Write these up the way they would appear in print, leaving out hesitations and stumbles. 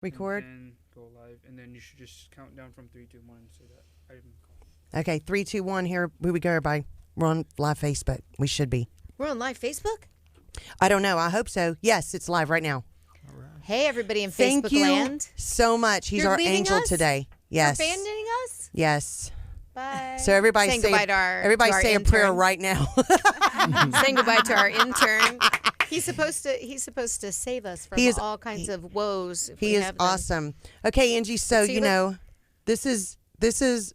Record. And go live, and then you should just count down from 3, 2, 1, and say that. Okay, 3, 2, 1. Here we go, everybody. We're on live Facebook. We should be. We're on live Facebook? I don't know. I hope so. Yes, it's live right now. All right. Hey, everybody in Thank Facebook you land. So much. He's You're our leaving angel us? today. Yes. You're abandoning us? Yes. Bye. So everybody Saying say goodbye to our a intern. prayer right now. Saying goodbye to our intern. He's supposed to save us from all kinds of woes. He is awesome. Okay, Angie. So this is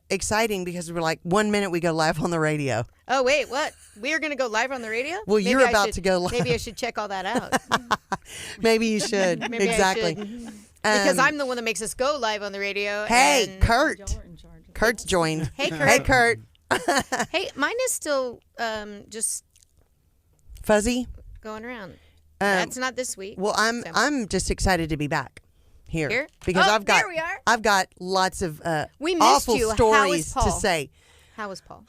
exciting because we're like 1 minute we go live on the radio. Oh wait, what? We are going to go live on the radio? Well, you're about to go live. Maybe I should check all that out. Maybe you should. Maybe exactly. I should. Because I'm the one that makes us go live on the radio. Hey, Kurt. Kurt's joined. Hey, Kurt. Hey, Kurt. Hey, mine is still just fuzzy going around. That's not this week. Well, I'm just excited to be back here because there we are. I've got lots of we awful you. stories to say. How is Paul?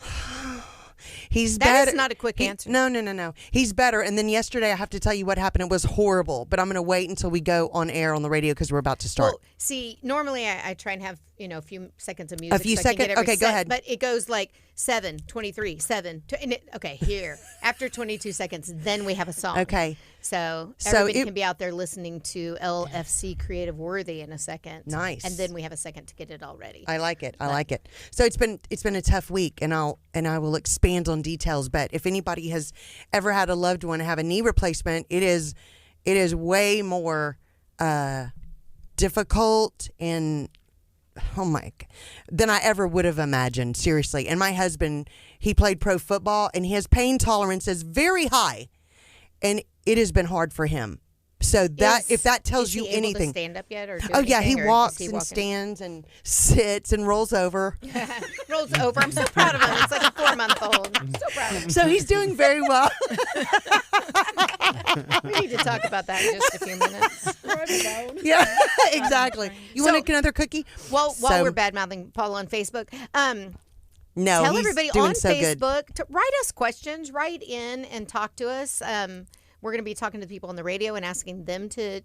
He's that better. Is not a quick answer. No. He's better. And then yesterday, I have to tell you what happened. It was horrible. But I'm going to wait until we go on air on the radio because we're about to start. Well, see, normally I try and have a few seconds of music. A few seconds. Okay, go ahead. But it goes like 7, 23, 7. Here after 22 seconds, then we have a song. Okay. So everybody can be out there listening to LFC Creative Worthy in a second. Nice. And then we have a second to get it all ready. I like it. I like it. So it's been a tough week, and I will expand on details. But if anybody has ever had a loved one have a knee replacement, it is way more difficult and than I ever would have imagined. Seriously. And my husband, he played pro football, and his pain tolerance is very high, and it has been hard for him. So if that tells you anything. Is he able to stand up yet? Or do yeah, he anything, walks and stands and sits and rolls over. Rolls over. I'm so proud of him. It's like a 4-month-old. I'm so proud of him. So he's doing very well. We need to talk about that in just a few minutes. Yeah, exactly. You want another cookie? Well, while we're bad-mouthing Paul on Facebook, no, tell everybody doing on so Facebook to write us questions, write in and talk to us. We're going to be talking to people on the radio and asking them to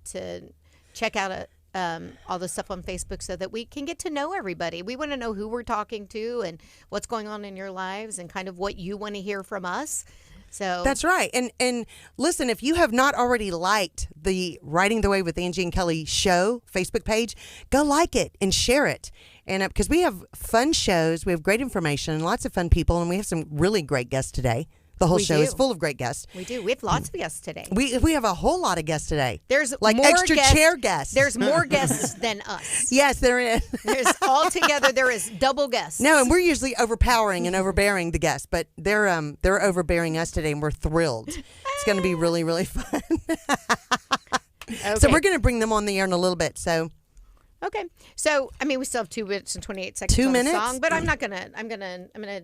check out all the stuff on Facebook so that we can get to know everybody. We want to know who we're talking to and what's going on in your lives and kind of what you want to hear from us. So that's right. And listen, if you have not already liked the Writing the Way with Angie and Kelly show Facebook page, go like it and share it. And because we have fun shows, we have great information, lots of fun people, and we have some really great guests today. The whole show is full of great guests. We do. We have lots of guests today. We have a whole lot of guests today. There's like more extra guests, chair guests. There's more guests than us. Yes, there is. There's altogether there is double guests. No, and we're usually overpowering and overbearing the guests, but they're overbearing us today, and we're thrilled. It's going to be really, really fun. Okay. So we're going to bring them on the air in a little bit. So. Okay. So we still have 2 minutes and 28 seconds. 2 on minutes? the song, but I'm gonna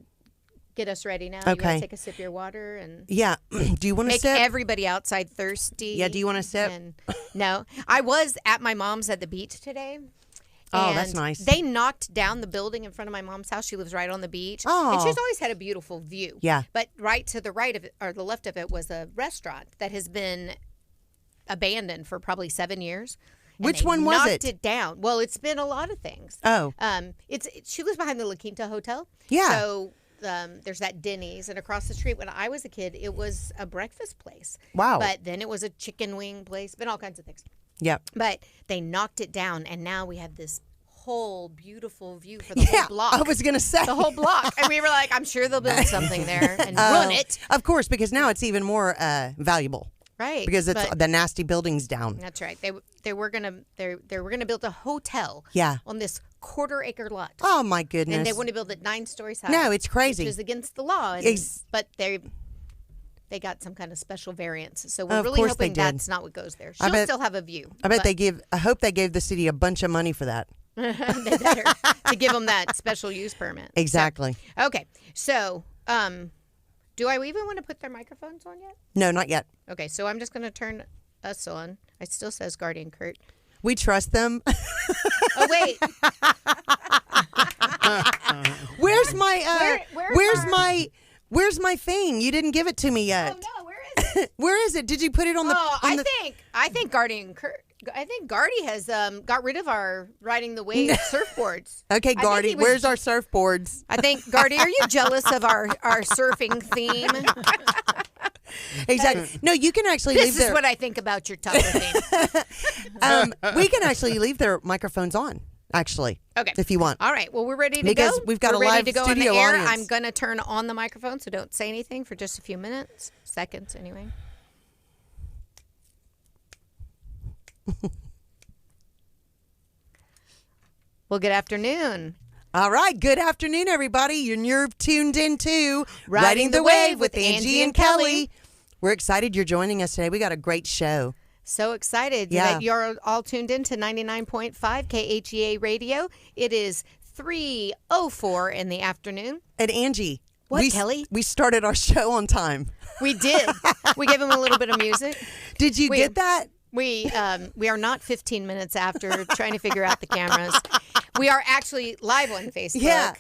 get us ready now. Okay. You want to take a sip of your water and do you want to make sip? everybody outside thirsty? Yeah. Do you want to sip? No, I was at my mom's at the beach today. Oh, that's nice. They knocked down the building in front of my mom's house. She lives right on the beach. Oh. And she's always had a beautiful view. Yeah. But right to the right of it, or the left of it, was a restaurant that has been abandoned for probably 7 years. Which one was it? Knocked it down. Well, it's been a lot of things. Oh. She lives behind the La Quinta Hotel. Yeah. So there's that Denny's, and across the street when I was a kid, it was a breakfast place. Wow. But then it was a chicken wing place, been all kinds of things. Yep. But they knocked it down, and now we have this whole beautiful view for the whole block. I was going to say. The whole block. And we were like, I'm sure they'll build something there and run it. Of course, because now it's even more valuable. Right. Because the nasty building's down. That's right. They were gonna build a hotel. Yeah. On this 1/4-acre lot. Oh my goodness. And they want to build it 9 stories high. No, it's crazy. Which is against the law. But they got some kind of special variance. So we're really hoping that's not what goes there. She'll still have a view. I hope they gave the city a bunch of money for that. They better to give them that special use permit. Exactly. So, okay. So, do I even want to put their microphones on yet? No, not yet. Okay, so I'm just going to turn us on. It still says Guardian Kurt. We trust them. Oh, wait. Where's my where's my thing? You didn't give it to me yet. Oh no, where is it? Where is it? Did you put it on the I think Guardian Kurt I think Gardy has got rid of our riding the wave surfboards. Okay, I think Gardy, he was- where's our surfboards? I think, Gardy, are you jealous of our surfing theme? Exactly. No, you can actually This leave is their. what I think about your Tucker theme. We can actually leave their microphones on. Actually, Okay. if you want. All right. Well, we're ready to Because go. we've got we're a ready live to go on the studio air. audience. I'm going to turn on the microphone, so don't say anything for just a few minutes, seconds anyway. Well, good afternoon. All right. Good afternoon, everybody. You're tuned into Riding the Wave with Angie and Kelly. We're excited you're joining us today. We got a great show. So excited Yeah. that you're all tuned in to 99.5 KHEA radio. It is 3:04 in the afternoon. And Angie. What, Kelly? We started our show on time. We did. We gave him a little bit of music. Did you get that? We are not 15 minutes after trying to figure out the cameras. We are actually live on Facebook. Yeah.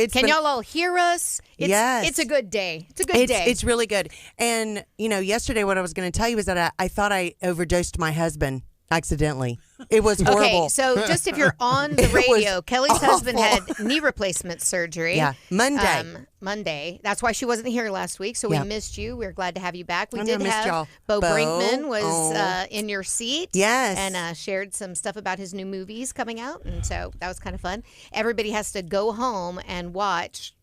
Can y'all all hear us? Yes. It's a good day. It's a good day. It's really good. And, yesterday what I was going to tell you was that I thought I overdosed my husband accidentally. It was horrible. Okay, so just if you're on the It was radio, Kelly's husband awful. had knee replacement surgery. Yeah, Monday. Monday. That's why she wasn't here last week, so Yeah. we missed you. We're glad to have you back. We I did missed have y'all. Bo Bo. Brinkman was Oh. in your seat. Yes. And shared some stuff about his new movies coming out, and so that was kind of fun. Everybody has to go home and watch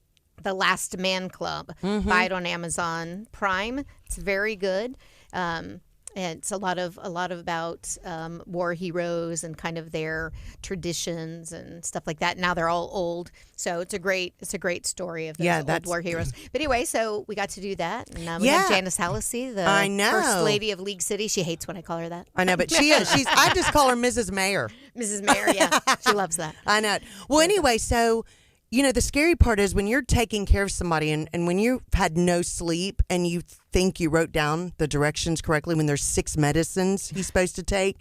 The Last Man Club. Mm-hmm. Buy it on Amazon Prime. It's very good. And it's a lot of about war heroes and kind of their traditions and stuff like that. Now they're all old, so it's a great story of those old war heroes. But anyway, so we got to do that, and we have Janice Hallisey, the I know. first lady of League City. She hates when I call her that. I know, but she is. I just call her Mrs. Mayor. Mrs. Mayor, yeah, she loves that. I know. Well, anyway, so, the scary part is when you're taking care of somebody and when you've had no sleep and you think you wrote down the directions correctly when there's 6 medicines he's supposed to take.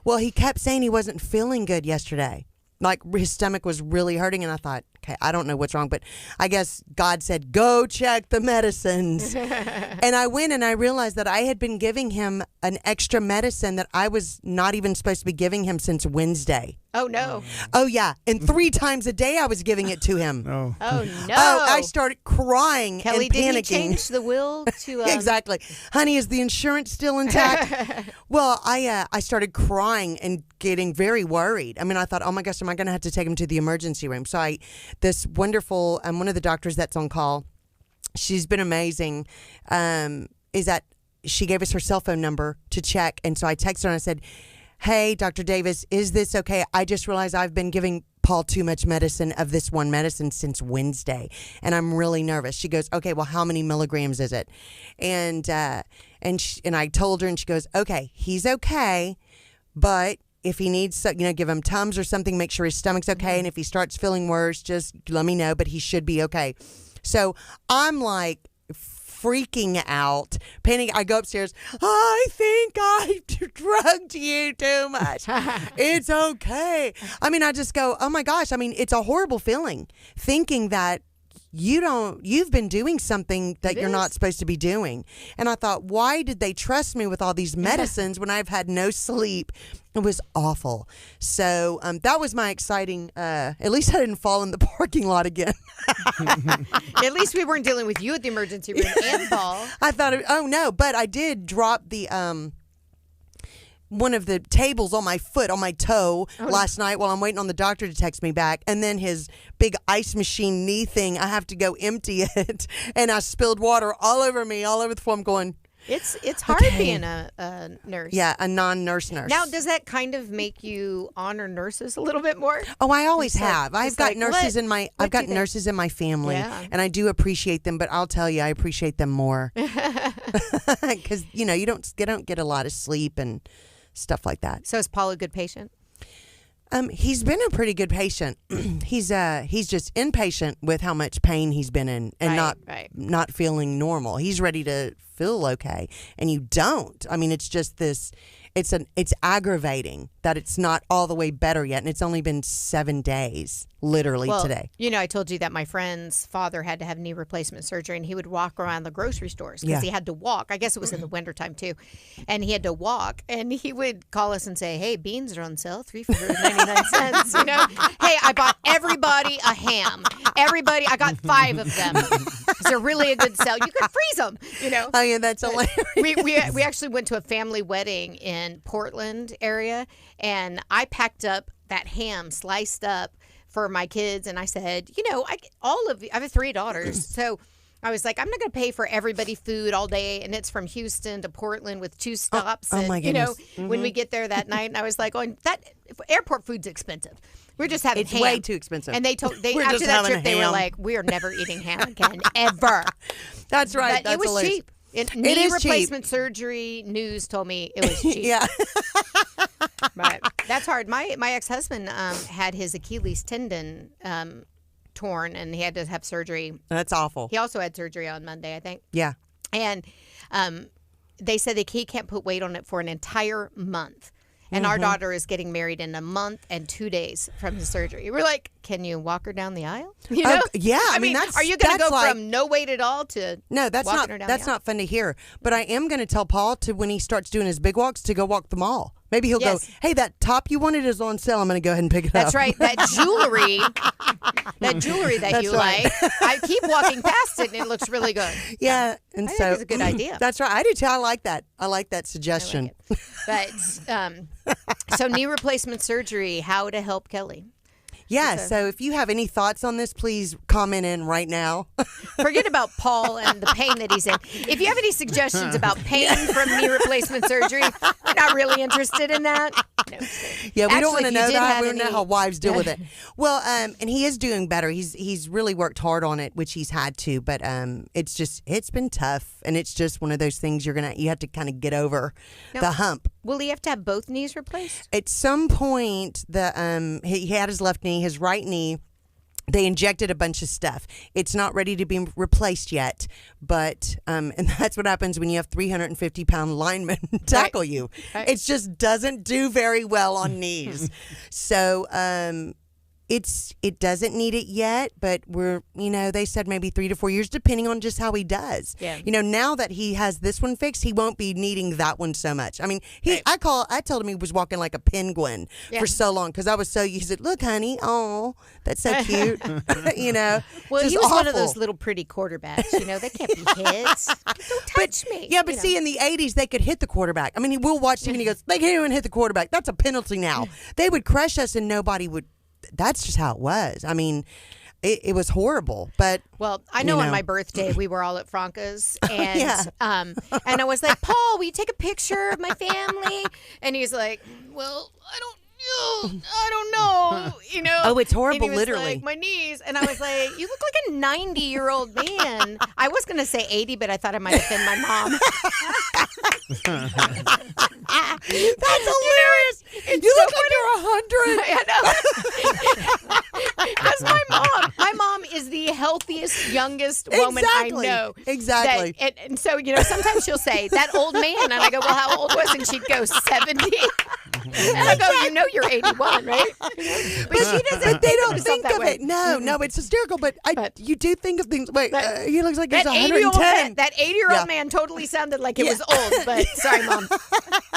Well, he kept saying he wasn't feeling good yesterday. Like his stomach was really hurting, and I thought, okay, I don't know what's wrong, but I guess God said, go check the medicines. And I went and I realized that I had been giving him an extra medicine that I was not even supposed to be giving him since Wednesday. Oh no! Oh yeah, and 3 times a day I was giving it to him. Oh. Oh no! Oh, I started crying Kelly, and did he panicking. change the will to Exactly, honey. Is the insurance still intact? Well, I started crying and getting very worried. I mean, I thought, oh my gosh, am I going to have to take him to the emergency room? So this wonderful, one of the doctors that's on call, she's been amazing. Is that she gave us her cell phone number to check, and so I texted her and I said, hey, Dr. Davis, is this okay? I just realized I've been giving Paul too much medicine of this one medicine since Wednesday, and I'm really nervous. She goes, okay, well, how many milligrams is it? And I told her, and she goes, okay, he's okay, but if he needs, give him Tums or something, make sure his stomach's okay, and if he starts feeling worse, just let me know, but he should be okay. So I'm like freaking out, panicking. I go upstairs. I think I drugged you too much. It's okay. I mean, I just go, oh my gosh. I mean, it's a horrible feeling thinking that you've been doing something that you're not supposed to be doing. And I thought, why did they trust me with all these medicines when I've had no sleep? It was awful. So that was my exciting, at least I didn't fall in the parking lot again. At least we weren't dealing with you at the emergency room and Paul. I thought, oh no, but I did drop the one of the tables on my foot, on my toe last night while I'm waiting on the doctor to text me back. And then his big ice machine knee thing, I have to go empty it. And I spilled water all over me, all over the floor. I'm going, It's hard being a nurse. yeah, a non-nurse nurse. Now, does that kind of make you honor nurses a little bit more? Oh, I always It's like- have. I've it's got like, nurses what- in my. what I've got do they- nurses in my family, Yeah. and I do appreciate them. But I'll tell you, I appreciate them more because they don't get a lot of sleep and stuff like that. So is Paul a good patient? He's been a pretty good patient. He's just impatient with how much pain he's been in and not feeling normal. He's ready to feel okay, and you don't. I mean, it's just this. it's aggravating that it's not all the way better yet, and it's only been 7 days, literally today. You know, I told you that my friend's father had to have knee replacement surgery, and he would walk around the grocery stores because he had to walk. I guess it was in the wintertime too, and he had to walk, and he would call us and say, "Hey, beans are on sale, 3 for 99 cents." You know, hey, I bought everybody a ham. Everybody, I got 5 of them. They're really a good sale. You could freeze them. You know. Oh yeah, that's hilarious. We actually went to a family wedding in Portland area, and I packed up that ham sliced up for my kids, and I said, you know, I have 3 daughters, so I was like, I'm not going to pay for everybody food all day, and it's from Houston to Portland with 2 stops. Oh my goodness! You know, when we get there that night, and I was like, that airport food's expensive. We're just having It's ham. way too expensive. And they We're after just that having trip, they were ham. like, we are never eating ham again, ever. That's right. But That's it was hilarious. cheap. Knee is replacement surgery news told me it was cheap. Yeah. But that's hard. My ex-husband had his Achilles tendon torn, and he had to have surgery. That's awful. He also had surgery on Monday, I think. Yeah. And they said that he can't put weight on it for an entire month. And our daughter is getting married in a month and 2 days from the surgery. We're like, can you walk her down the aisle? You know? Yeah, I mean, are you going to go like, from no weight at all to no? That's walking not her down that's the aisle? not fun to hear. But I am going to tell Paul to when he starts doing his big walks to go walk the mall. Maybe he'll Yes. go, hey, that top you wanted is on sale. I'm going to go ahead and pick it up. That's right. That jewelry that That's you right. like, I keep walking past it, and it looks really good. Yeah, and I so think it's a good idea. That's right. I do too. I like that. I like that suggestion. But so knee replacement surgery, how to help Kelly. Yeah. So if you have any thoughts on this, please comment in right now. Forget about Paul and the pain that he's in. If you have any suggestions about pain from knee replacement surgery, we're not really interested in that. No, Yeah, we don't want to if you know did that. have We don't know any- how wives deal with it. Well, and he is doing better. He's really worked hard on it, which he's had to. But it's been tough, and it's just one of those things you have to kind of get over the hump. Will he have to have both knees replaced? At some point, he had his left knee, his right knee. They injected a bunch of stuff. It's not ready to be replaced yet, but and that's what happens when you have 350-pound linemen tackle you. Right. It just doesn't do very well on knees. So it doesn't need it yet, but they said maybe 3 to 4 years, depending on just how he does. Yeah. Now that he has this one fixed, he won't be needing that one so much. I mean, I told him he was walking like a penguin for so long because I was so used to it. Look, honey, oh, that's so cute. Well, just he was one of awful. those little pretty quarterbacks. They can't be hits. Don't touch me. Yeah, but see, in the 80s, they could hit the quarterback. I mean, we'll watch TV and he goes, they can't even hit the quarterback. That's a penalty now. They would crush us and nobody would. That's just how it was. I mean, it was horrible. But well, I know on my birthday we were all at Franca's, and Yeah. and I was like, Paul, will you take a picture of my family? And he's like, well, I don't know. Oh, it's horrible, And he was literally. like, my knees. And I was like, you look like a 90-year-old man. I was going to say 80, but I thought I might offend my mom. That's hilarious. You look like you're 100. I know. Because my mom is the healthiest, youngest woman Exactly. I know. Exactly. And so, sometimes she'll say, that old man. And I go, well, how old was he? And she'd go, 70. And I go, you're 81, right? But she doesn't. They don't herself think that of way. it. No, it's hysterical. But you do think of things. Wait, But he looks like he's That 110. 80-year-old Yeah. man totally sounded like it was old. But sorry, Mom.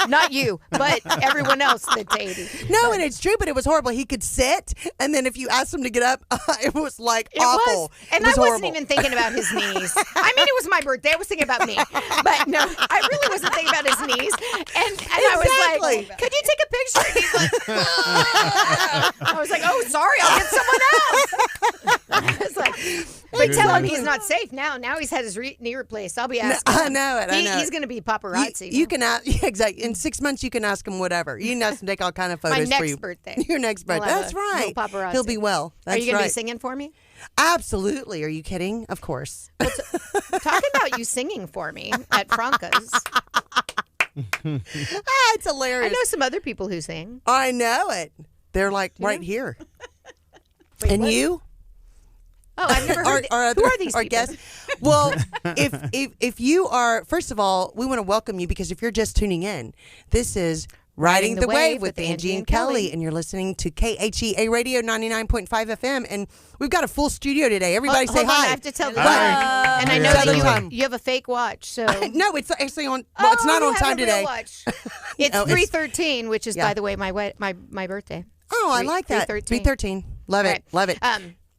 Not you, but everyone else that's 80. No, and it's true, but it was horrible. He could sit, and then if you asked him to get up, it was like It awful. was. And It was I wasn't horrible. even thinking about his knees. I mean, it was my birthday. I was thinking about me. But no, I really wasn't thinking about his knees. And I was Exactly. like, could you take a picture? And he's like, I was like, oh, sorry, I'll get someone else. I was like, but tell him he's not safe now. Now he's had his knee replaced. I'll be asking. I know it. I know He's it. going to be paparazzi. You can ask, yeah, exactly. In 6 months, you can ask him whatever. You can ask him to take all kind of photos My for next you. birthday. Your next We'll birthday. have That's a right. little paparazzi. He'll be well. That's Are you going to right. be singing for me? Absolutely. Are you kidding? Of course. Talking about you singing for me at Franca's. It's I hilarious. know some other people who sing. I know it. They're like right here. Wait, And what? you? Oh, I've never heard. Who are these our people? guests? Well, if you are, first of all, we want to welcome you because if you're just tuning in, this is Riding the Wave with Angie and Kelly, and you're listening to KHEA Radio 99.5 FM, and we've got a full studio today. Everybody say Hold on, hi. I have to tell you. Hi. And I know Southern that time. you have a fake watch, so. No, it's actually on, well, it's not you on have time a real today. watch. It's 3:13, which is, by the way, my birthday. Oh, I like that. 3:13. Love it. Right. Love it.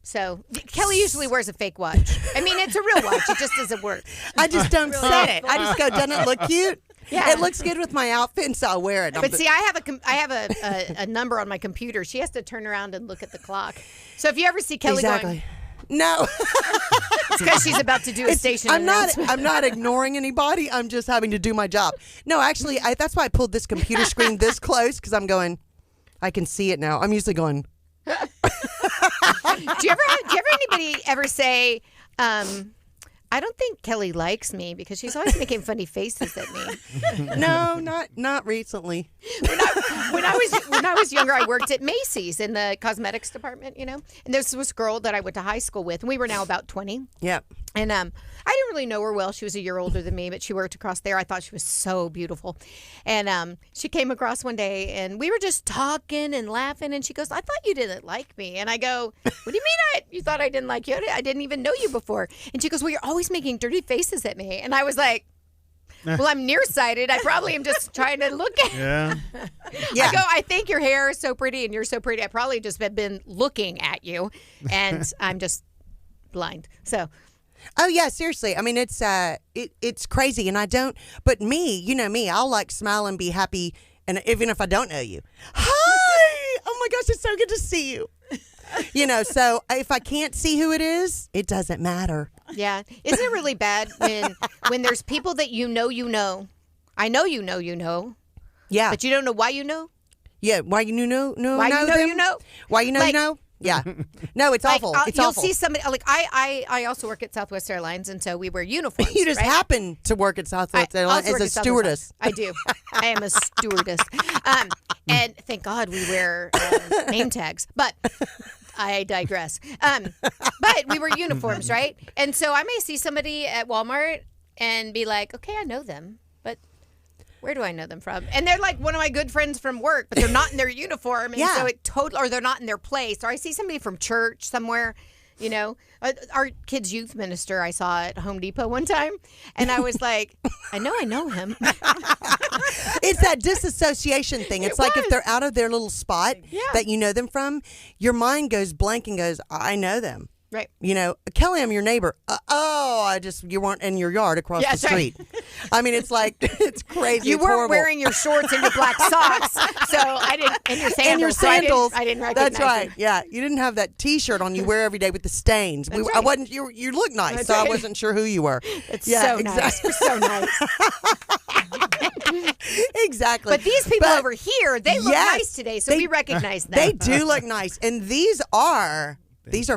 So Kelly usually wears a fake watch. I mean, it's a real watch. It just doesn't work. I just don't set it. I just go, doesn't it look cute? Yeah. It looks good with my outfit, and so I wear it. But see, I have a number on my computer. She has to turn around and look at the clock. So if you ever see Kelly going, no, it's because she's about to do a station announcement. I'm not ignoring anybody. I'm just having to do my job. No, actually, that's why I pulled this computer screen this close because I'm going. I can see it now. I'm usually going. Do you ever anybody ever say, I don't think Kelly likes me because she's always making funny faces at me? No, not recently. When I was younger, I worked at Macy's in the cosmetics department, and there's this girl that I went to high school with, and we were now about 20. Yeah. And I didn't really know her well. She was a year older than me, but she worked across there. I thought she was so beautiful. And she came across one day, and we were just talking and laughing, and she goes, I thought you didn't like me. And I go, what do you mean you thought I didn't like you? I didn't even know you before. And she goes, well, you're always making dirty faces at me. And I was like, well, I'm nearsighted. I probably am just trying to look at Yeah. Yeah. I go, I think your hair is so pretty, and you're so pretty. I probably just have been looking at you, and I'm just blind. So... Oh yeah, seriously. I mean, it's crazy, and I don't. But me, you know me, I'll like smile and be happy, and even if I don't know you, hi, oh my gosh, it's so good to see you. So if I can't see who it is, it doesn't matter. Yeah, isn't it really bad when there's people that you know? I know you know. Yeah, but you don't know why you know. Yeah, why you know? Why you know them? you know? Why you know Like- you know? Yeah. No, it's awful. It's you'll awful. see somebody like I also work at Southwest Airlines, and so we wear uniforms. You just right? happen to work at Southwest I Airlines also as work a at Southwest stewardess. Airlines. I do. I am a stewardess. And thank God we wear name tags. But I digress. But we wear uniforms, right? And so I may see somebody at Walmart and be like, okay, I know them, but where do I know them from? And they're like one of my good friends from work, but they're not in their uniform. And Yeah. so or they're not in their place. Or I see somebody from church somewhere, our kids' youth minister I saw at Home Depot one time. And I was like, I know him. It's that disassociation thing. It's like if they're out of their little spot that you know them from, your mind goes blank and goes, I know them. Right. Kelly, I'm your neighbor. You weren't in your yard across the street. Right. I mean, it's like, it's crazy. You It's weren't horrible. wearing your shorts and your black socks, so I didn't. And your sandals. And your so sandals. I didn't recognize That's right. them. Yeah. You didn't have that T-shirt on you wear every day with the stains. I right. wasn't. You look nice, That's so right. I wasn't sure who you were. It's so nice. We're so nice. Exactly. But these people over here, they look Yes, nice today, so we recognize them. They do look nice, and these are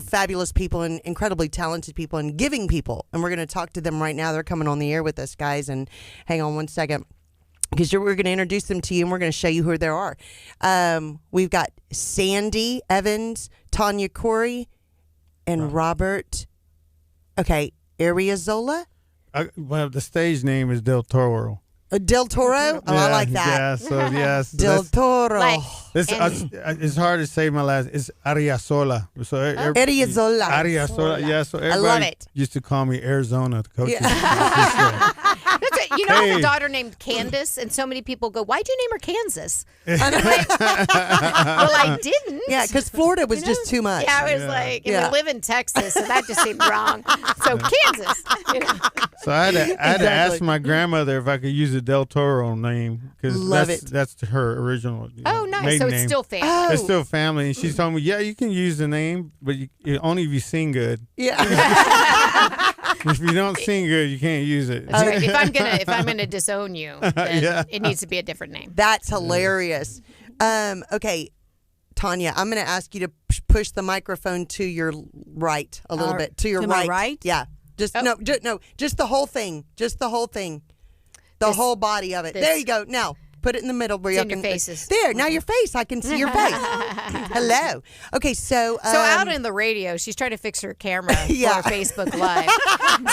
fabulous people and incredibly talented people and giving people. And we're going to talk to them right now. They're coming on the air with us, guys. And hang on one second, because we're going to introduce them to you, and we're going to show you who they are. We've got Sandy Evans, Tanya Corey, and Robert. Okay, Ariozola. Well, the stage name is Del Toro. Del Toro. Oh, I like that. Yeah, so yes. Del Toro. Like, It's hard to say my last. It's Ariasola. So Ariozola. Ariasola. Yeah. So love everybody it. used to call me Arizona. The coach. That's it. I have a Hey. daughter named Candace, and so many people go, "Why'd you name her Kansas?" Well, I didn't. Yeah, because Florida was just too much. Yeah, I was like, and Yeah. we live in Texas, so that just seemed wrong. So Kansas. So I had to Exactly. ask my grandmother if I could use a Del Toro name because Love that's her original. Oh, nice. maiden So it's name. still family. Oh. It's still family, and she told me, "Yeah, you can use the name, but only if you sing good. Yeah. If you don't sing good, you can't use it." That's right. If I'm gonna disown you, then Yeah. it needs to be a different name. That's hilarious. Okay, Tanya, I'm going to ask you to push the microphone to your right a little bit. To your to my right. right? Yeah. Just no, just the whole thing. Just the whole thing. The whole body of it. There you go. Now, Put it in the middle where It's you in your can faces. There, now your face. I can see your face. Hello. Okay, so So out in the radio, she's trying to fix her camera Yeah. for Facebook Live.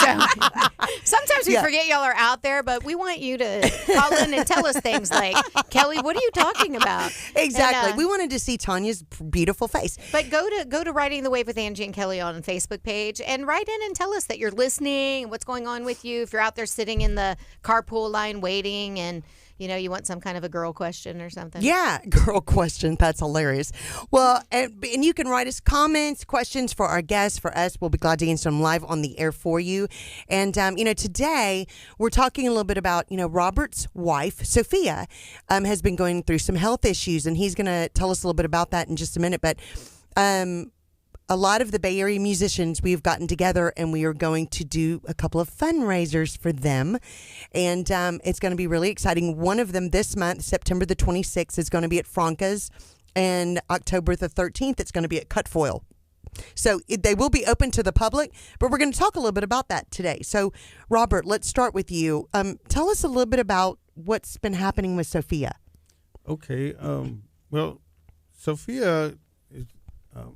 So sometimes we Yeah. forget y'all are out there, but we want you to call in and tell us things like, Kelly, what are you talking about? exactly. And, We wanted to see Tanya's beautiful face. but go to Writing the Wave with Angie and Kelly on the Facebook page and write in and tell us that you're listening, what's going on with you. If you're out there sitting in the carpool line waiting and you want some kind of a girl question or something. Yeah, girl question. That's hilarious. Well, and you can write us comments, questions for our guests, for us. We'll be glad to answer them live on the air for you. And, today we're talking a little bit about, Robert's wife, Sophia, has been going through some health issues, and he's going to tell us a little bit about that in just a minute. But a lot of the Bay Area musicians, we've gotten together and we are going to do a couple of fundraisers for them. And it's going to be really exciting. One of them this month, September the 26th, is going to be at Franca's. And October the 13th, it's going to be at Cutfoil. So they will be open to the public, but we're going to talk a little bit about that today. So, Robert, let's start with you. Tell us a little bit about what's been happening with Sophia. Okay. Well, Sophia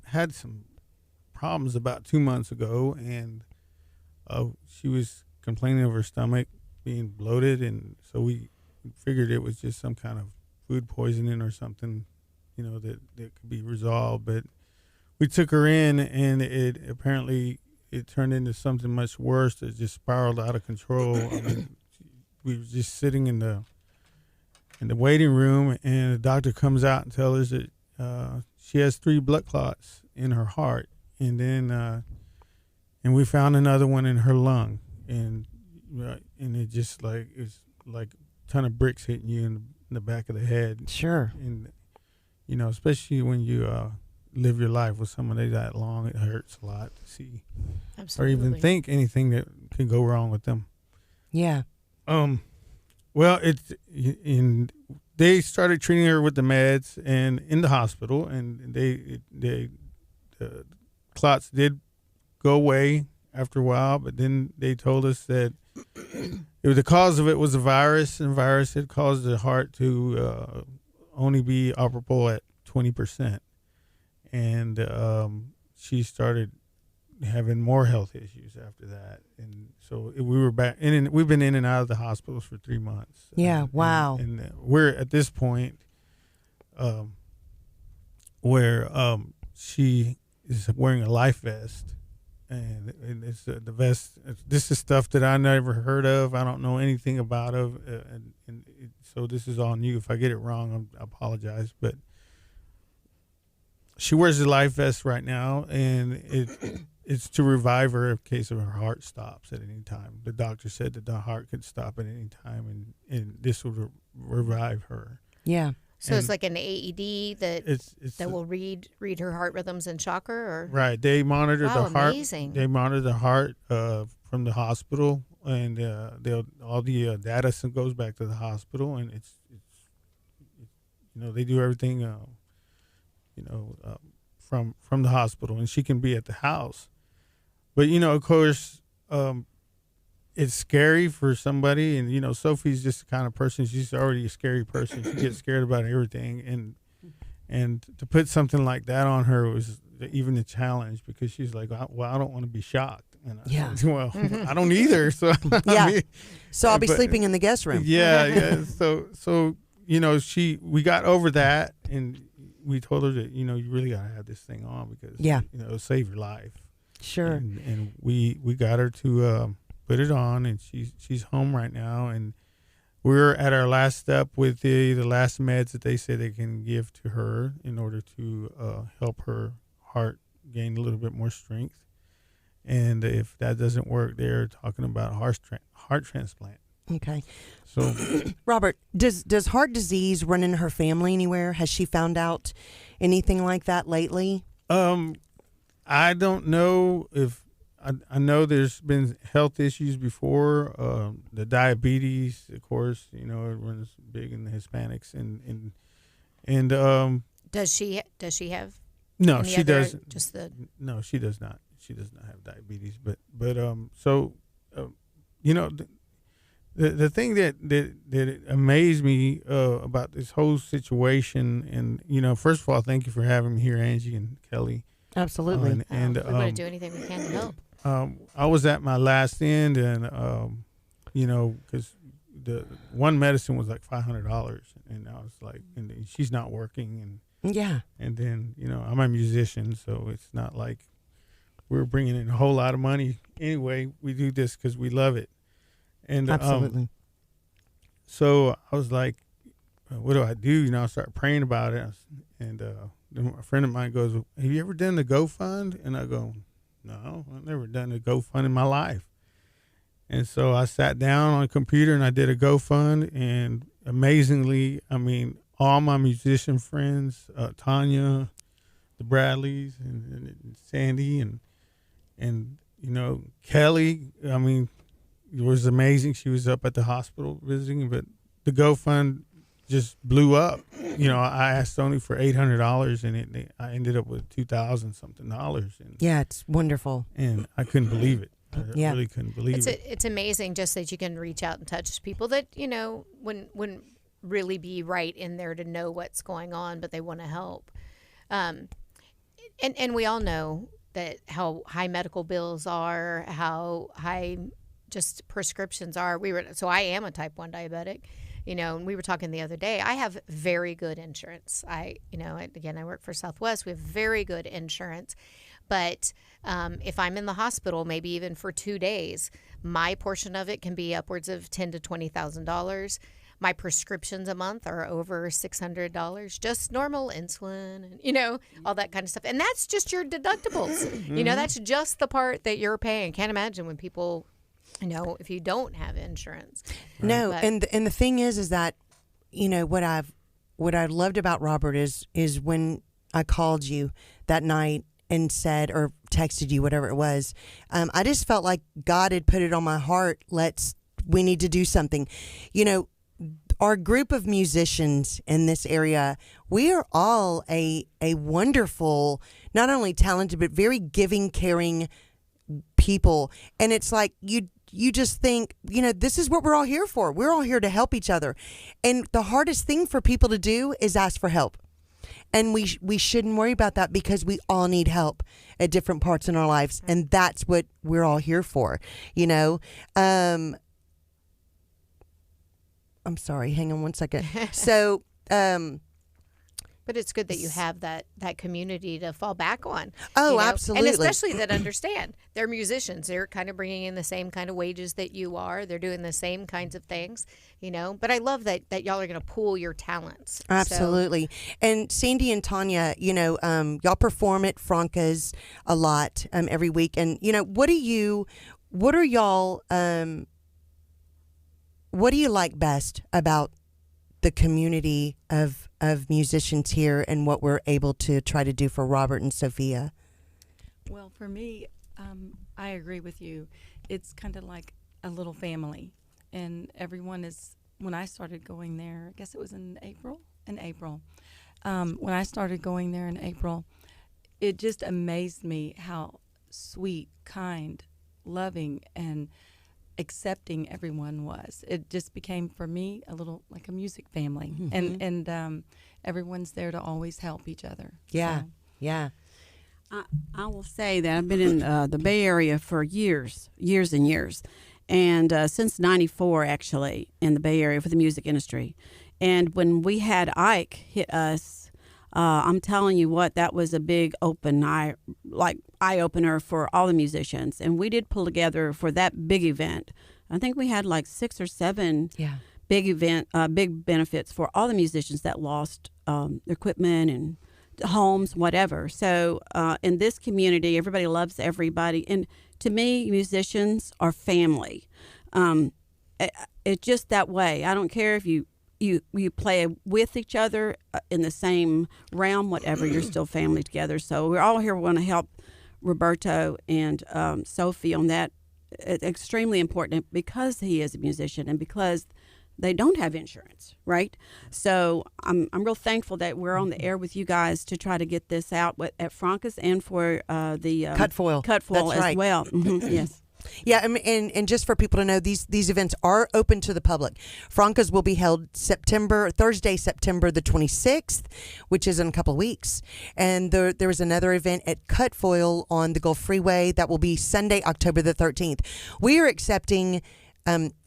had some problems about 2 months ago, and she was complaining of her stomach being bloated, and so we figured it was just some kind of food poisoning or something, that could be resolved. But we took her in, and it turned into something much worse. It just spiraled out of control. I mean, we were just sitting in the waiting room, and the doctor comes out and tells us that she has 3 blood clots in her heart. And then, and we found another one in her lung, and it just it's like a ton of bricks hitting you in the back of the head. Sure. And especially when you live your life with somebody that long, it hurts a lot to see, Absolutely. or even think anything that could go wrong with them. Yeah. Well, they started treating her with the meds and in the hospital, and the clots did go away after a while, but then they told us that the cause of it was a virus, and virus had caused the heart to only be operable at 20%. And she started having more health issues after that. And so we were back, and we've been in and out of the hospitals for 3 months. Yeah, wow. And we're at this point where she is wearing a life vest, and it's the vest. This is stuff that I never heard of. I don't know anything about it, so this is all new. If I get it wrong, I apologize. But she wears the life vest right now, and it's to revive her in case of her heart stops at any time. The doctor said that the heart could stop at any time, and this will revive her. Yeah. So it's like an AED that It's will read her heart rhythms and shock her, or right. They monitor Wow, the heart. amazing. They monitor the heart from the hospital, and all the data goes back to the hospital, and it's they do everything from the hospital, and she can be at the house. But of course, it's scary for somebody, and Sophie's just the kind of person. She's already a scary person. She gets scared about everything, and to put something like that on her was even a challenge, because she's like, well, I don't want to be shocked. And I said, well, I don't either. So Yeah. So I'll be but- sleeping in the guest room. yeah. So we got over that, and we told her that you really gotta have this thing on, because it'll save your life. Sure. And we got her to put it on, and she's home right now, and we're at our last step with the last meds that they say they can give to her in order to help her heart gain a little bit more strength. And if that doesn't work, they're talking about heart transplant. Okay. So, Robert, does heart disease run in her family anywhere? Has she found out anything like that lately? I don't know if I know there's been health issues before. The diabetes, of course, it runs big in the Hispanics, and does she have? no, any she other- doesn't. Just the No, she does not. She does not have diabetes. But so the thing that amazed me about this whole situation, and first of all, thank you for having me here, Angie and Kelly. Absolutely. And we want to do anything we can to help. I was at my last end, and because the one medicine was like $500, and I was like, and she's not working, Yeah. and then I'm a musician, so it's not like we're bringing in a whole lot of money. Anyway, we do this because we love it, and Absolutely. so I was like, what do I do? I started praying about it, and then a friend of mine goes, "Have you ever done the GoFund?" And I go, "No, I've never done a GoFund in my life." And so I sat down on a computer and I did a GoFund, and amazingly, I mean, all my musician friends, Tanya, the Bradleys, and Sandy, and Kelly, I mean, it was amazing. She was up at the hospital visiting, but the GoFund just blew up. I asked only for $800, and I ended up with $2,000 something. Yeah, it's wonderful. And I couldn't believe it. I Yeah. really couldn't believe it. It's amazing just that you can reach out and touch people that wouldn't really be right in there to know what's going on, but they want to help. And we all know that how high medical bills are, how high just prescriptions are. So I am a type 1 diabetic. And we were talking the other day. I have very good insurance. I work for Southwest. We have very good insurance. But if I'm in the hospital, maybe even for 2 days, my portion of it can be upwards of $10,000 to $20,000. My prescriptions a month are over $600, just normal insulin and, all that kind of stuff. And that's just your deductibles. Mm-hmm. That's just the part that you're paying. Can't imagine when people, if you don't have insurance. No, But- and the thing is that, what I loved about Robert is when I called you that night and said, or texted you, whatever it was, I just felt like God had put it on my heart. We need to do something. Our group of musicians in this area, we are all a wonderful, not only talented, but very giving, caring people. And it's like you just think, this is what we're all here for. We're all here to help each other. And the hardest thing for people to do is ask for help. And we shouldn't worry about that because we all need help at different parts in our lives. And that's what we're all here for, I'm sorry. Hang on one second. So, But it's good that you have that community to fall back on. Oh, absolutely. And especially that understand. They're musicians. They're kind of bringing in the same kind of wages that you are. They're doing the same kinds of things, But I love that y'all are going to pool your talents. Absolutely. And Sandy and Tanya, y'all perform at Franca's a lot every week. And, what do you like best about the community of musicians here and what we're able to try to do for Robert and Sophia? Well, for me, I agree with you. It's kind of like a little family, and everyone is. When I started going there, I guess it was in April. When I started going there in April, it just amazed me how sweet, kind, loving, and accepting everyone was. It just became for me a little like a music family, and everyone's there to always help each other. Yeah, So. yeah. I will say that I've been in the Bay Area for years and years, and since '94 actually in the Bay Area for the music industry. And when we had Ike hit us, I'm telling you what, that was a big eye opener for all the musicians. And we did pull together for that big event. I think we had like 6 or 7 big benefits for all the musicians that lost their equipment and homes, whatever. So in this community, everybody loves everybody. And to me, musicians are family. It's just that way. I don't care if you play with each other in the same realm, whatever, you're still family together. So we're all here. We want to help Roberto and Sophie on that. It's extremely important because he is a musician and because they don't have insurance, right? So I'm real thankful that we're on the air with you guys to try to get this out at Franca's and for the Cut foil. That's as right. Well. Yes. Yeah, and just for people to know, these events are open to the public. Franca's will be held Thursday, September the 26th, which is in a couple of weeks. And there was another event at Cutfoil on the Gulf Freeway that will be Sunday, October the 13th. We are accepting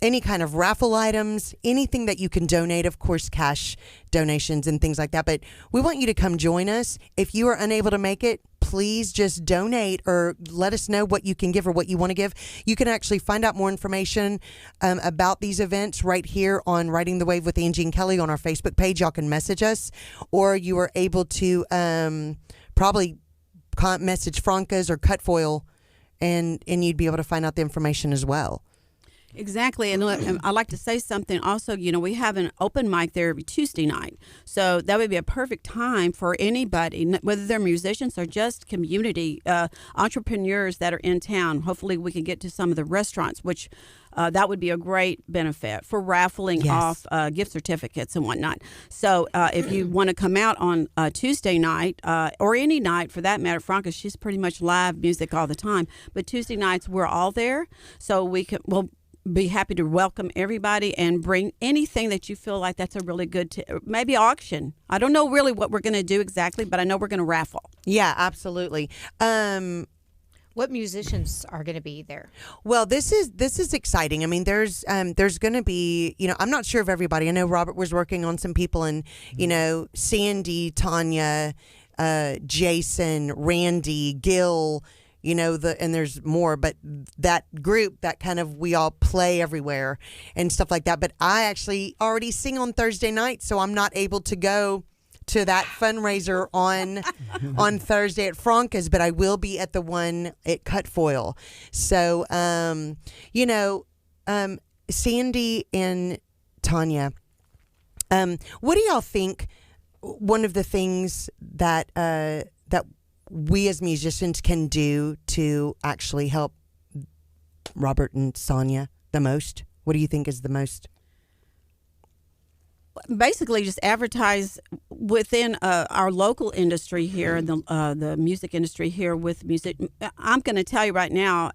any kind of raffle items, anything that you can donate, of course, cash donations and things like that. But we want you to come join us. If you are unable to make it, please just donate or let us know what you can give or what you want to give. You can actually find out more information about these events right here on Riding the Wave with Angie and Kelly on our Facebook page. Y'all can message us, or you are able to probably message Franca's or Cutfoil, and you'd be able to find out the information as well. Exactly. And I'd like to say something also. We have an open mic there every Tuesday night. So that would be a perfect time for anybody, whether they're musicians or just community entrepreneurs that are in town. Hopefully we can get to some of the restaurants, which that would be a great benefit for raffling off gift certificates and whatnot. So if you want to come out on Tuesday night or any night for that matter, Franca, she's pretty much live music all the time. But Tuesday nights, we're all there. So we'll be happy to welcome everybody and bring anything that you feel like that's a really good, maybe auction. I don't know really what we're going to do exactly, but I know we're going to raffle. Yeah, absolutely. What musicians are going to be there? Well, this is exciting. I mean, there's going to be, I'm not sure of everybody. I know Robert was working on some people, and Sandy, Tanya, Jason, Randy, Gil. And there's more, but that group that kind of we all play everywhere and stuff like that. But I actually already sing on Thursday night, so I'm not able to go to that fundraiser on Thursday at Franca's, but I will be at the one at Cutfoil. So, Sandy and Tanya, what do y'all think? One of the things that we as musicians can do to actually help Robert and Sonia the most? What do you think is the most? Basically, just advertise within our local industry here, the music industry here with music. I'm going to tell you right now,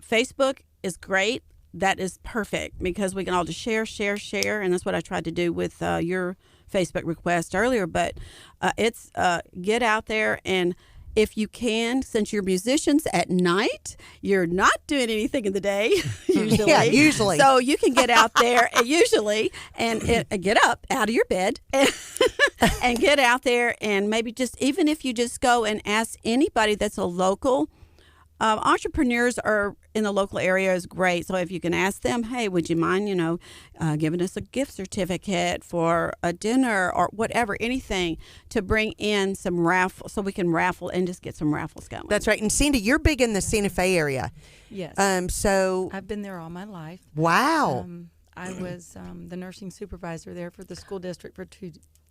Facebook is great. That is perfect because we can all just share, and that's what I tried to do with your Facebook request earlier. But it's get out there, and if you can, since you're musicians at night, you're not doing anything in the day usually. Yeah, usually. So you can get out there usually and get up out of your bed and get out there, and maybe just even if you just go and ask anybody that's a local. Entrepreneurs are in the local area is great. So if you can ask them, hey, would you mind, giving us a gift certificate for a dinner or whatever, anything to bring in some raffle so we can raffle and just get some raffles going. That's right. And Sandy, you're big in the Santa Fe area. Yes. So I've been there all my life. Wow. I was the nursing supervisor there for the school district for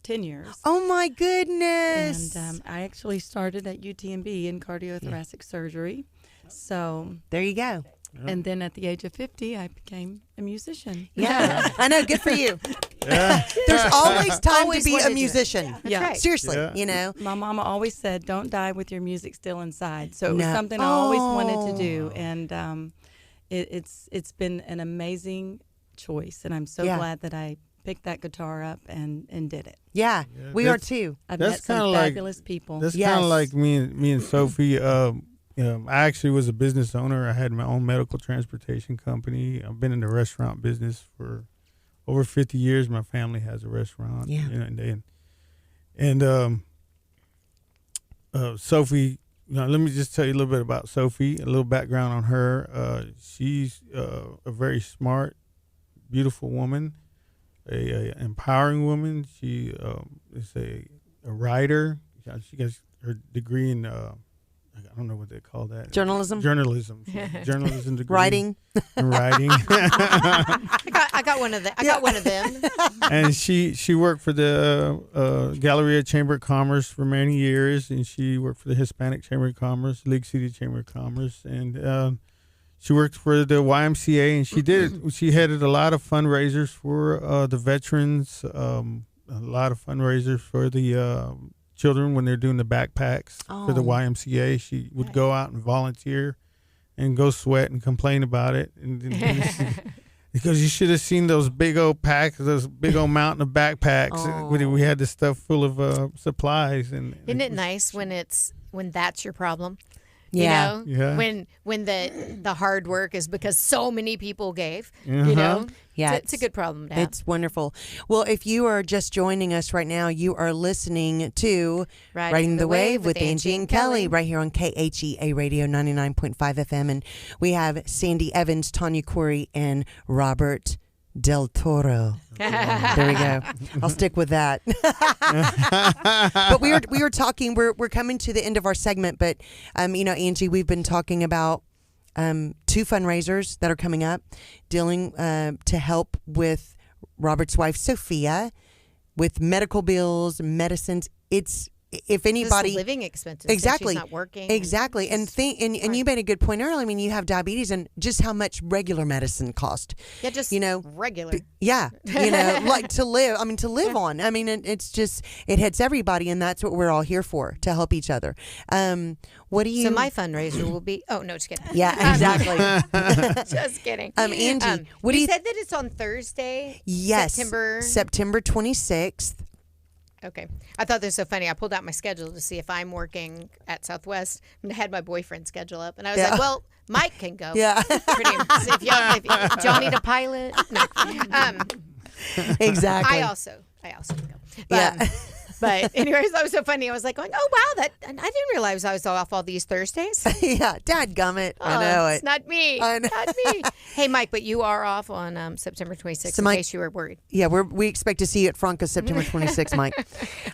10 years. Oh my goodness. And I actually started at UTMB in cardiothoracic surgery. So there you go. And then at the age of 50, I became a musician. Yeah. I know. Good for you. Yeah. There's always time Always to be wanted a to do it. musician. That's right. Seriously, Yeah. My mama always said, don't die with your music still inside. So it was No. something I always wanted to do. And it's been an amazing choice. And I'm so Yeah. glad that I picked that guitar up and did it. Yeah, Yeah, we are that's- too. I've That's met some kinda like- fabulous people. That's Yes. kind of like me and Sophie. I actually was a business owner. I had my own medical transportation company. I've been in the restaurant business for over 50 years. My family has a restaurant. Yeah. And Sophie, let me just tell you a little bit about Sophie, a little background on her. She's a very smart, beautiful woman, a empowering woman. She is a writer. She gets her degree in I don't know what they call that. Journalism? Journalism. She has a journalism degree. Writing. And writing. I got one of them. I got one of them. And she worked for the Galleria Chamber of Commerce for many years, and she worked for the Hispanic Chamber of Commerce, League City Chamber of Commerce, and she worked for the YMCA, and she headed a lot of fundraisers for the veterans, a lot of fundraisers for the children when they're doing the backpacks for the Oh. YMCA. She would go out and volunteer and go sweat and complain about it. Because you should have seen those big old packs, those big old mountain of backpacks. Oh. We had this stuff full of supplies. Isn't it nice when that's your problem? Yeah. You know? Yeah. When the hard work is because so many people gave. You Uh-huh. know? Yeah, It's a good problem to have. It's wonderful. Well, if you are just joining us right now, you are listening to Riding the Wave with Angie and Kelly right here on KHEA Radio 99.5 FM. And we have Sandy Evans, Tanya Corey, and Robert Del Toro. There we go. I'll stick with that. But we were talking. We're coming to the end of our segment. But Angie, we've been talking about 2 fundraisers that are coming up, dealing to help with Robert's wife Sophia with medical bills, medicines. It's if anybody Just living expenses. exactly She's not working. exactly and you made a good point earlier. I mean, you have diabetes and just how much regular medicine cost. Yeah, just regular. Yeah, like to live on. I mean, it's just it hits everybody, and that's what we're all here for, to help each other. What do you? So my fundraiser will be. Oh no, just kidding. Yeah, exactly. Just kidding. Angie, what do you you? said that it's on Thursday. Yes, September 26th. Okay. I thought this was so funny. I pulled out my schedule to see if I'm working at Southwest, and I had my boyfriend's schedule up. And I was like, well, Mike can go. Yeah. Pretty much. If y'all need a pilot. No. Exactly. I also go. But anyways, that was so funny. I was like going, oh, wow, I didn't realize I was off all these Thursdays. Yeah, dadgummit. I know it. It's not me. I know. Not me. Hey, Mike, but you are off on September 26th, So in Mike, case you were worried. Yeah, we expect to see you at Franca September 26th, Mike.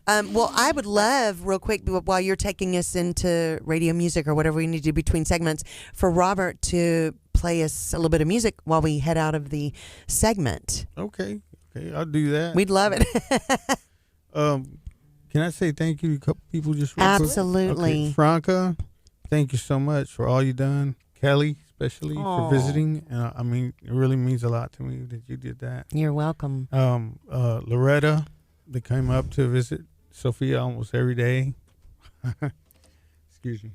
Well, I would love, real quick, while you're taking us into radio music or whatever we need to do between segments, for Robert to play us a little bit of music while we head out of the segment. Okay, I'll do that. We'd love it. Can I say thank you to a couple people just real quick? Absolutely. Okay. Franca, thank you so much for all you've done. Kelly, especially for visiting. I mean, it really means a lot to me that you did that. You're welcome. Loretta, they came up to visit Sophia almost every day. Excuse me.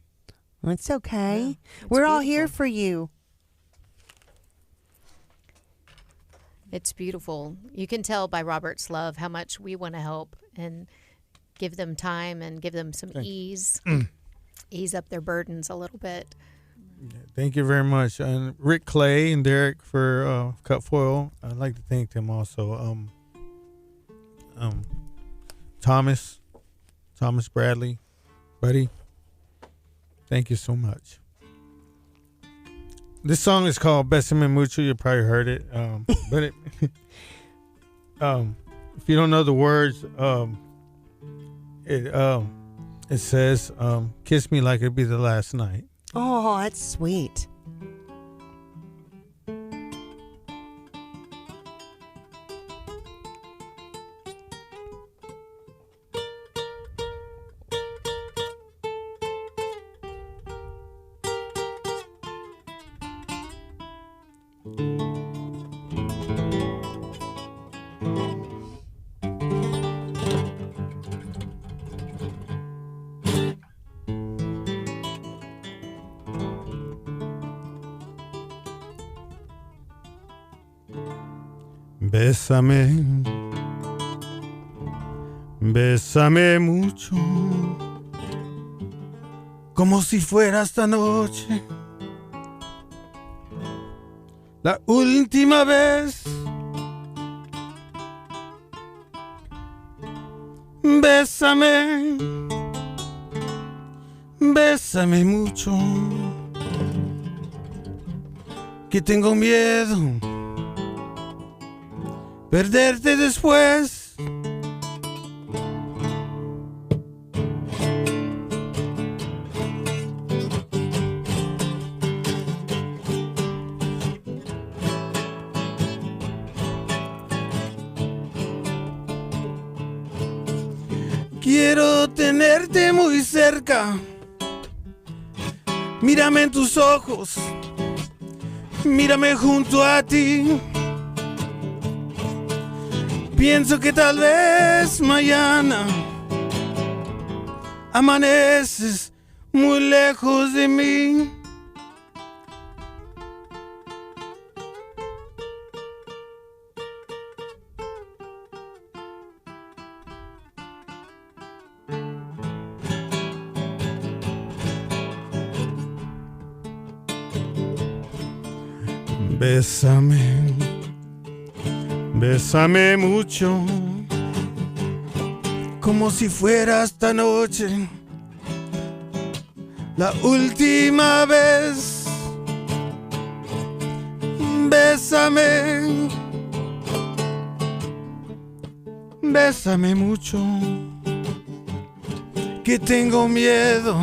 It's okay. Yeah, We're all here for you. It's beautiful. You can tell by Robert's love how much we want to help and give them time and give them some ease up their burdens a little bit. Yeah, thank you very much. And Rick Clay and Derek for Cut Foil. I'd like to thank them also. Thomas Bradley, buddy, thank you so much. This song is called Besame Mucho. You probably heard it, but if you don't know the words, it says, "Kiss me like it'd be the last night." Oh, that's sweet. Bésame, bésame mucho, como si fuera esta noche la última vez. Bésame, bésame mucho, que tengo miedo perderte después. Quiero tenerte muy cerca. Mírame en tus ojos. Mírame junto a ti. Pienso que tal vez mañana amaneces muy lejos de mí. Bésame, bésame mucho, como si fuera esta noche la última vez. Bésame, bésame mucho, que tengo miedo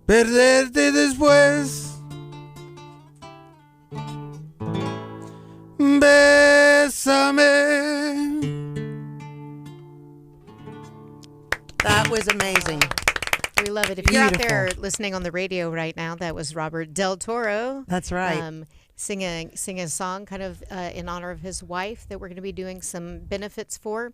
perderte después. Bésame. That was amazing. We love it. If you're out Beautiful. there listening on the radio right now, that was Robert Del Toro. That's right. Singing a song kind of in honor of his wife that we're going to be doing some benefits for.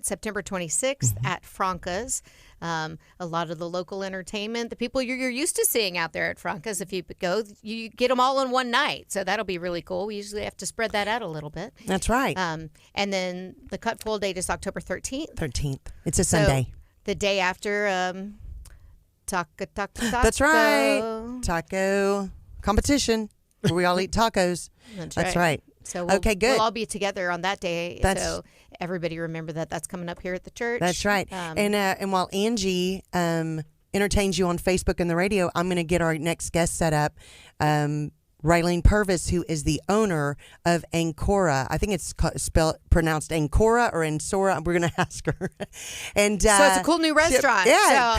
September 26th at Franca's. A lot of the local entertainment, the people you're used to seeing out there at Franca's, if you go, you get them all in one night. So that'll be really cool. We usually have to spread that out a little bit. That's right. And then the cut full date is October 13th. 13th. It's a Sunday. The day after taco. That's right. Taco competition where we all eat tacos. That's right. So okay, good. We'll all be together on that day. So everybody remember that that's coming up here at the church. That's right. And while Angie entertains you on Facebook and the radio, I'm going to get our next guest set up. Raylene Purvis, who is the owner of Ancora. I think it's pronounced Ancora or Ansora. We're going to ask her. And so it's a cool new restaurant.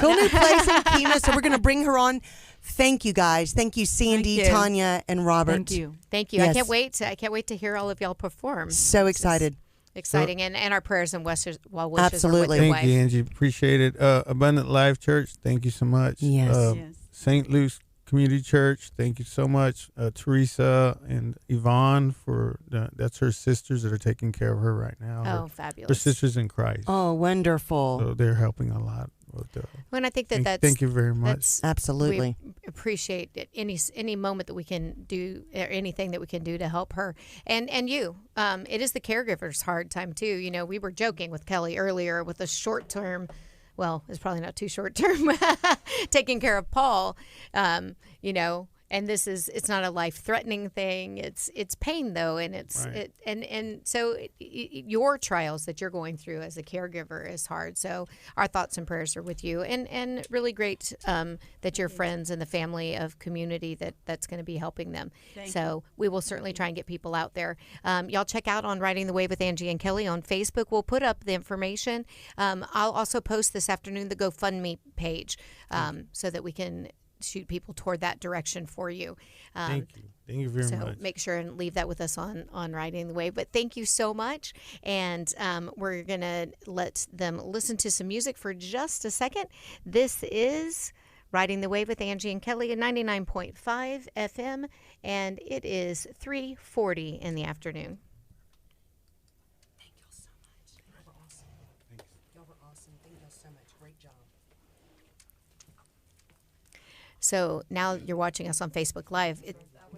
Cool new place in Kemah. So we're going to bring her on. Thank you, guys. Thank you, Sandy, Thank you. Tanya, and Robert. Thank you. Thank you. Yes. I can't wait to hear all of y'all perform. So excited. Exciting. And our prayers and wishes are Absolutely. with your Thank you, Angie. Appreciate it. Abundant Life Church, thank you so much. Yes. St. Luke's Community Church, thank you so much. Teresa and Yvonne, that's her sisters that are taking care of her right now. Oh, Her fabulous. sisters in Christ. Oh, wonderful. So they're helping a lot. And I think Thank you very much. Absolutely. We appreciate it. Any moment that we can do, or anything that we can do to help her and you. It is the caregiver's hard time too. You know, we were joking with Kelly earlier with the short term. Well, it's probably not too short term. Taking care of Paul. You know. And it's not a life-threatening thing. It's pain though, and so your trials that you're going through as a caregiver is hard. So our thoughts and prayers are with you, and really great that your friends and the family of community that's going to be helping them. So we will certainly try and get people out there. Y'all check out on Riding the Wave with Angie and Kelly on Facebook. We'll put up the information. I'll also post this afternoon the GoFundMe page so that we can shoot people toward that direction for you. Thank you. Thank you very much. So make sure and leave that with us on Riding the Wave. But thank you so much. And we're going to let them listen to some music for just a second. This is Riding the Wave with Angie and Kelly at 99.5 FM. And it is 3:40 in the afternoon. Thank y'all so much. Y'all were awesome. Thanks. Y'all were awesome. Thank y'all so much. Great job. So now you're watching us on Facebook Live.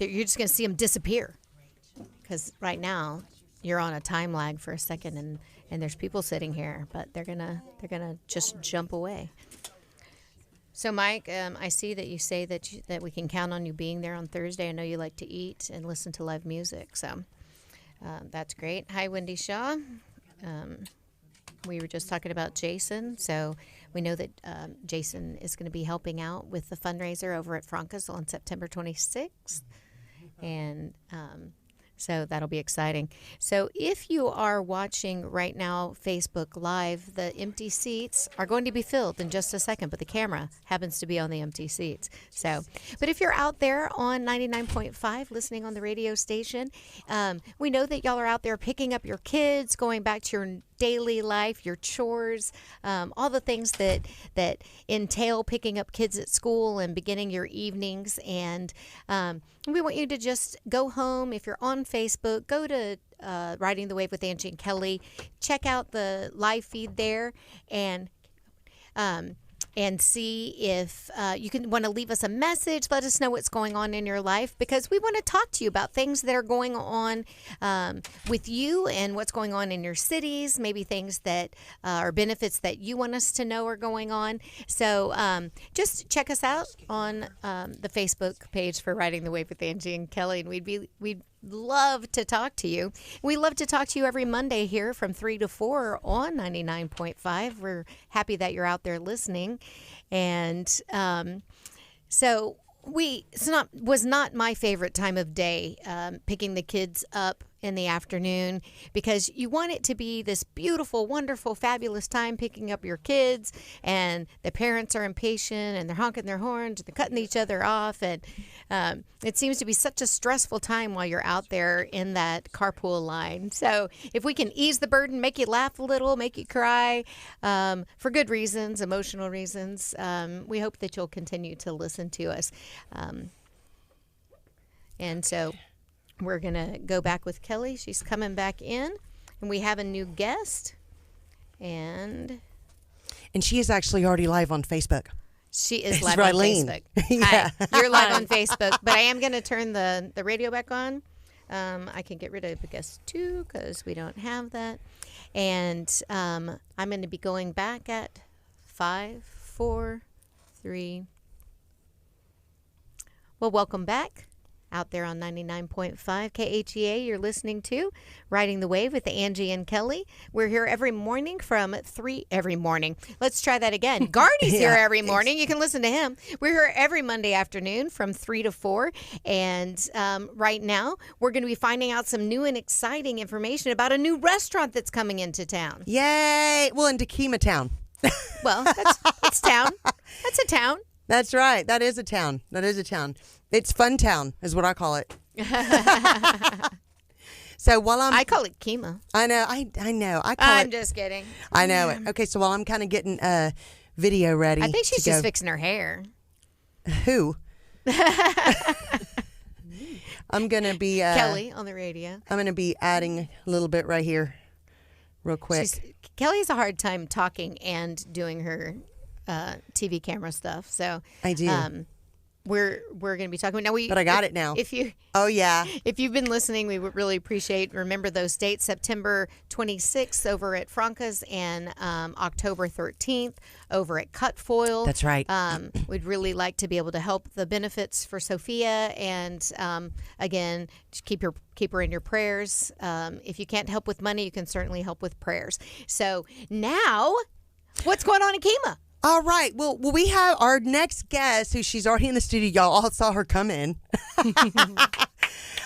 You're just going to see them disappear because right now you're on a time lag for a second, and there's people sitting here, but they're gonna just jump away. So Mike, I see that you say that we can count on you being there on Thursday. I know you like to eat and listen to live music, so that's great. Hi, Wendy Shaw. We were just talking about Jason, so we know that Jason is going to be helping out with the fundraiser over at Franca's on September 26th, and so that'll be exciting. So if you are watching right now Facebook Live, the empty seats are going to be filled in just a second, but the camera happens to be on the empty seats. So, but if you're out there on 99.5 listening on the radio station, we know that y'all are out there picking up your kids, going back to your daily life, your chores, all the things that entail picking up kids at school and beginning your evenings. And we want you to just go home. If you're on Facebook, go to Riding the Wave with Angie and Kelly. Check out the live feed there, and and see if you can want to leave us a message. Let us know what's going on in your life, because we want to talk to you about things that are going on with you and what's going on in your cities, maybe things that are benefits that you want us to know are going on. So just check us out on the Facebook page for Riding the Wave with Angie and Kelly, and we'd love to talk to you. We love to talk to you every Monday here from 3 to 4 on 99.5. We're happy that you're out there listening. And so was not my favorite time of day, picking the kids up in the afternoon, because you want it to be this beautiful, wonderful, fabulous time picking up your kids, and the parents are impatient and they're honking their horns and they're cutting each other off, and it seems to be such a stressful time while you're out there in that carpool line. So if we can ease the burden, make you laugh a little, make you cry, for good reasons, emotional reasons, we hope that you'll continue to listen to us. And so we're going to go back with Kelly. She's coming back in, and we have a new guest. And she is actually already live on Facebook. She is It's live on Rylene. Facebook. Yeah. Hi, you're live on Facebook, but I am going to turn the radio back on. I can get rid of guest 2 because we don't have that. And I'm going to be going back at 5, 4, 3. Well, welcome back. Out there on 99.5 KHEA, you're listening to Riding the Wave with Angie and Kelly. We're here every morning from 3 every morning. Let's try that again. Gardy's here every morning. You can listen to him. We're here every Monday afternoon from 3 to 4. And right now, we're going to be finding out some new and exciting information about a new restaurant that's coming into town. Yay! Well, into KHEA town. Well, that's town. That's a town. That's right. That is a town. It's Fun Town is what I call it. So while I call it KHEA. I know. I know. I'm just kidding. I know it. Okay, so while I'm kind of getting video ready. I think she's to just go- fixing her hair. Who? I'm gonna be Kelly on the radio. I'm gonna be adding a little bit right here, real quick. Kelly has a hard time talking and doing her TV camera stuff. So I do. We're going to be talking now. But I got it now. Oh yeah. If you've been listening, we would really appreciate. Remember those dates: September 26th over at Franca's, and October 13th over at Cutfoil. That's right. We'd really like to be able to help the benefits for Sophia, and again, just keep her in your prayers. If you can't help with money, you can certainly help with prayers. So now, what's going on in KHEA? All right. Well, we have our next guest, who she's already in the studio. Y'all all saw her come in.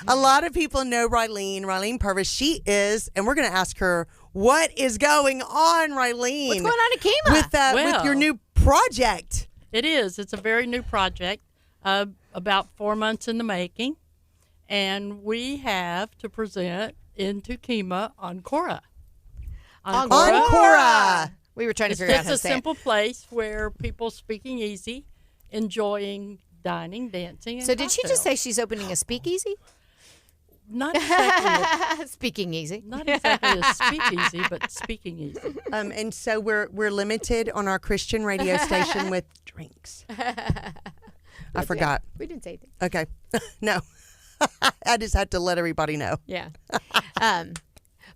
A lot of people know Rylene Purvis. She is, and we're going to ask her what is going on, Rylene. What's going on at KHEA? With your new project. It is. It's a very new project, about 4 months in the making, and we have to present into KHEA Encore. Encore. We were trying to It's figure out just how to a say it. simple place where people speaking easy, enjoying dining, dancing, and So did she just cocktails. say she's opening a speakeasy? Not exactly, Speaking easy. not exactly a speakeasy, but speaking easy. And so we're limited on our Christian radio station with drinks. I forgot. We didn't say anything. Okay. No. I just had to let everybody know. Yeah.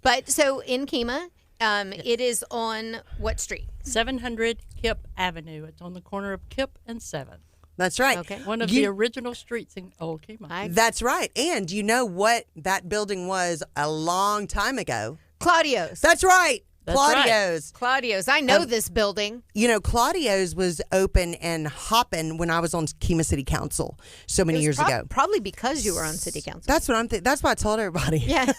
But so in KHEA, it is on what street? 700 Kip Avenue. It's on the corner of Kip and 7th. That's right. Okay. One of the original streets in Old KHEA. That's right. And you know what that building was a long time ago? Claudio's. That's right. That's right. Claudio's. Claudio's. I know this building. You know, Claudio's was open and hopping when I was on KHEA City Council so many years ago. Probably because you were on city council. That's what I'm thinking. That's what I told everybody. Yeah,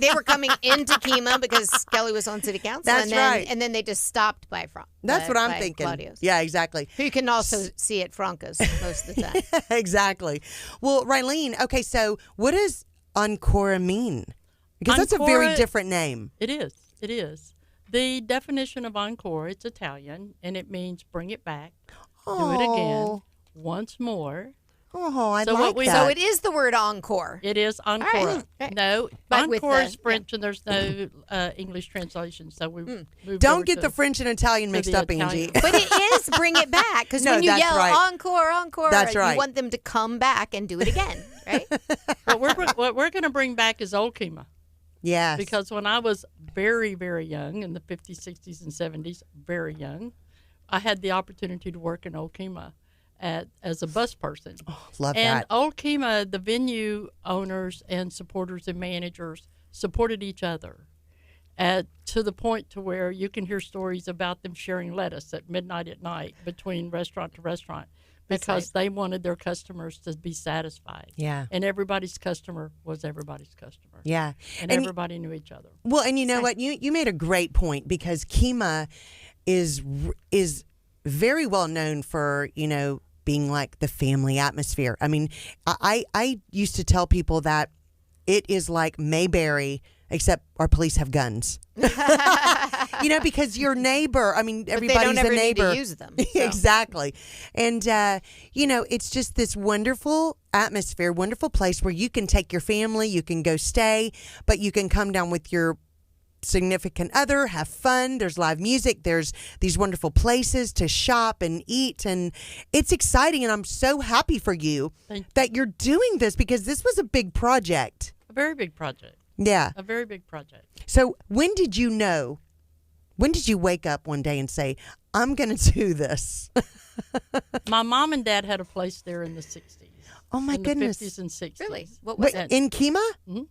they were coming into KHEA because Kelly was on city council. That's and then, right. And then they just stopped by That's what I'm by thinking. Claudio's. Yeah, exactly. Who you can also see at Franca's most of the time. Exactly. Well, Rylene, okay, so what does Encore mean? Because that's a very Encore- different name. It is. It is. The definition of encore, it's Italian, and it means bring it back, do it again, Oh. once more, Oh, I So like what we- that. So it is the word encore. It is encore. right. No, But with encore the- is French, and there's no English translation. So we moved over Don't get to- the French and Italian to mixed the up, Angie. Italian. But it is bring it back because No, when you that's yell right. encore, encore, That's right. you want them to come back and do it again, right? What we're going to bring back is old KHEA. Yes. Because when I was very, very young, in the 50s, 60s, and 70s, very young, I had the opportunity to work in Old KHEA as a bus person. love And that. Old KHEA, the venue owners and supporters and managers supported each other to the point to where you can hear stories about them sharing lettuce at midnight at night between restaurant to restaurant because they wanted their customers to be satisfied. Yeah. And everybody's customer was everybody's customer. Yeah. And everybody knew each other. Well, and you know what? You made a great point because KHEA is very well known for, being like the family atmosphere. I mean, I used to tell people that it is like Mayberry, except our police have guns. Because your neighbor, I mean, everybody's they don't ever a neighbor. need to use them. So. Exactly. And, it's just this wonderful atmosphere, wonderful place where you can take your family, you can go stay, but you can come down with your significant other, have fun. There's live music. There's these wonderful places to shop and eat. And it's exciting. And I'm so happy for you that you're doing this because this was a big project. A very big project. Yeah. A very big project. So when did you know? When did you wake up one day and say, I'm going to do this? My mom and dad had a place there in the 60s. Oh, my in goodness. The 50s and 60s. Really? What was Wait, it? in KHEA?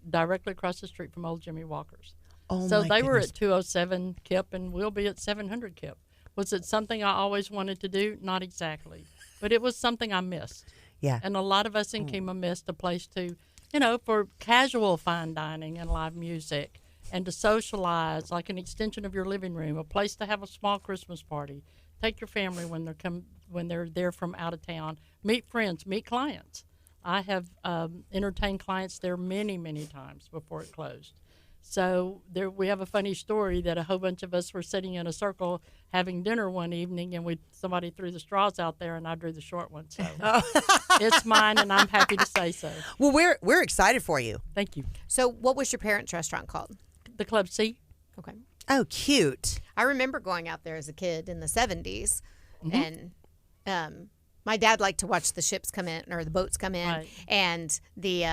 Directly across the street from old Jimmy Walker's. Oh, so my they were goodness. at 207 KIP and we'll be at 700 KIP. Was it something I always wanted to do? Not exactly. But it was something I missed. Yeah. And a lot of us in KHEA missed a place to, for casual fine dining and live music and to socialize, like an extension of your living room, a place to have a small Christmas party. Take your family when they're there from out of town. Meet friends, meet clients. I have entertained clients there many, many times before it closed. So we have a funny story that a whole bunch of us were sitting in a circle having dinner one evening, and somebody threw the straws out there, and I drew the short one. So it's mine, and I'm happy to say so. Well, we're excited for you. Thank you. So what was your parents' restaurant called? The Club C. Okay. Oh, cute. I remember going out there as a kid in the 70s, Mm-hmm. and my dad liked to watch the ships come in or the boats come in, Right. and the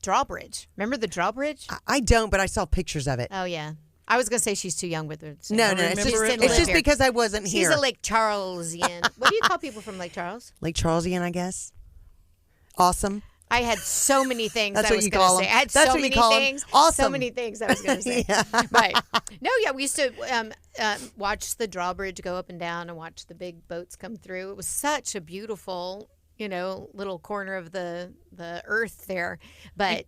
drawbridge. Remember the drawbridge? I don't, but I saw pictures of it. Oh yeah. I was gonna say she's too young with her. No, it's remember just, it. didn't it's live just here. because I wasn't She's here. a Lake Charlesian. What do you call people from Lake Charles? Lake Charlesian, I guess. Awesome. I had so many things That's I what was you going call to say. them. I had That's so what you many call them. things. So Awesome. many things I was going to say. Yeah. Right. No, yeah, we used to watch the drawbridge go up and down and watch the big boats come through. It was such a beautiful, little corner of the earth there. But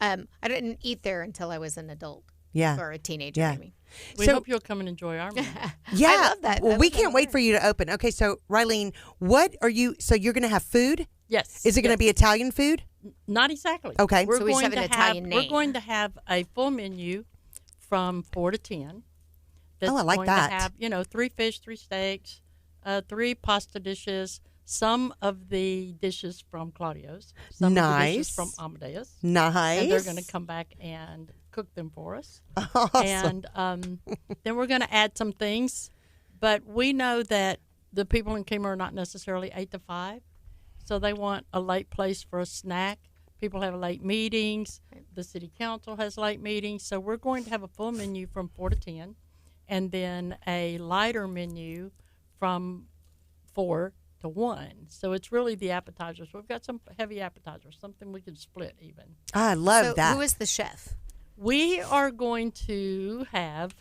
I didn't eat there until I was an adult Yeah. or a teenager. Yeah. I mean. We So- hope you'll come and enjoy our meal. Yeah. I love that. Well, I we love can't that wait for you to open. Okay, so Rylene, what are you? So you're going to have food? Yes. Is it going to be Italian food? Not exactly. Okay. We're So we just going have an to Italian We're name. going to have a full menu from 4 to 10. That's Oh, I like going that. To have 3 fish, 3 steaks, 3 pasta dishes. Some of the dishes from Claudio's. Some of the dishes Nice. from Amadeus. Nice. And they're going to come back and cook them for us. Awesome. And then we're going to add some things. But we know that the people in KHEA are not necessarily 8 to 5. So they want a late place for a snack. People have late meetings. The city council has late meetings. So we're going to have a full menu from 4 to 10. And then a lighter menu from 4 to 1. So it's really the appetizers. We've got some heavy appetizers, something we can split even. I love So that. who is the chef? We are going to have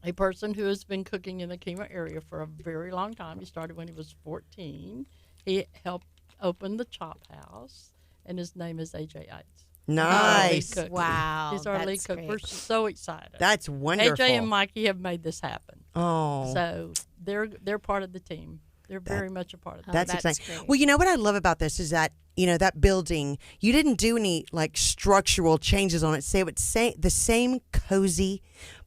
a person who has been cooking in the KHEA area for a very long time. He started when he was 14. He helped open the Chop House, and his name is A.J. Yates. Nice. Cook. Wow, He's our lead that's cook. great. We're so excited. That's wonderful. AJ and Mikey have made this happen. Oh. So they're part of the team. They're very much a part of the That's that's exciting. great. Well, you know what I love about this is that that building. You didn't do any like structural changes on it. Say it would say the same cozy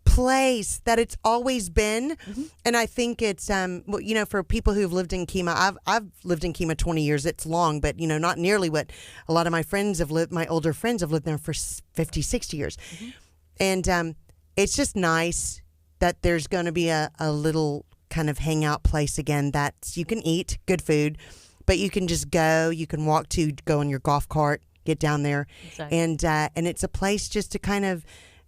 place that it's always been. Mm-hmm. And I think it's well, you know, for people who've lived in KHEA, I've lived in KHEA 20 years. It's long, but you know, not nearly what a lot of my friends have lived. My older friends have lived there for 50, 60 years. Mm-hmm. And it's just nice that there's going to be a little kind of hangout place again that you can eat good food, but you can just go, you can walk to, go on your golf cart, get down there. Exactly. And it's a place just to kind of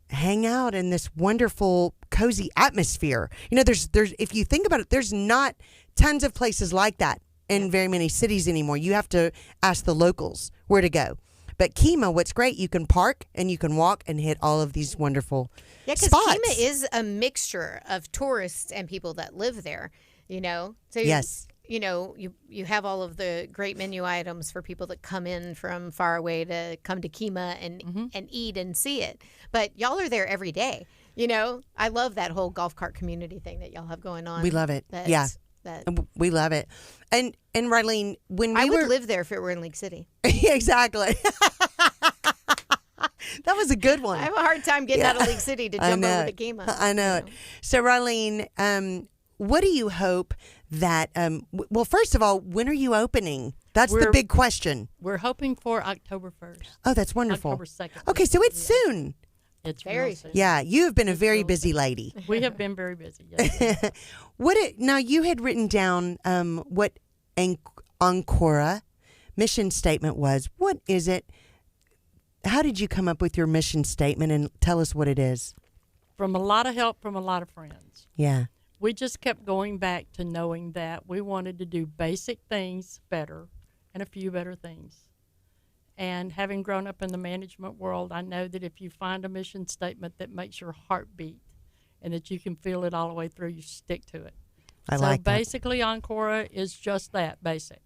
hang out in this wonderful, cozy atmosphere. You know, there's if you think about it, there's not tons of places like that in very many cities anymore. You have to ask the locals where to go. But KHEA, what's great, you can park and you can walk and hit all of these wonderful Yeah, because spots. KHEA is a mixture of tourists and people that live there, you know? So Yes. you know, you have all of the great menu items for people that come in from far away to come to KHEA and eat and see it. But y'all are there every day. You know, I love that whole golf cart community thing that y'all have going on. We love it. That- Yeah. That We love it. And Rylene, when we I would were live there if it were in League City. Yeah, exactly. That was a good one. I have a hard time getting out of League City to I jump know over to it. KHEA. I know it. So, Rylene, what do you hope that? Well, first of all, when are you opening? That's the We're- big question. We're hoping for October 1st. Oh, that's wonderful. October 2nd. Okay, so it's soon. It's Very real soon. Yeah, you have been a very really busy lady. We have been very busy. Yes. Now you had written down what Ancora mission statement was. What is it? How did you come up with your mission statement, and tell us what it is? From a lot of help from a lot of friends. Yeah. We just kept going back to knowing that we wanted to do basic things better and a few better things. And having grown up in the management world, I know that if you find a mission statement that makes your heart beat and that you can feel it all the way through, you stick to it. I so like that. basically, Ancora is just that, basic.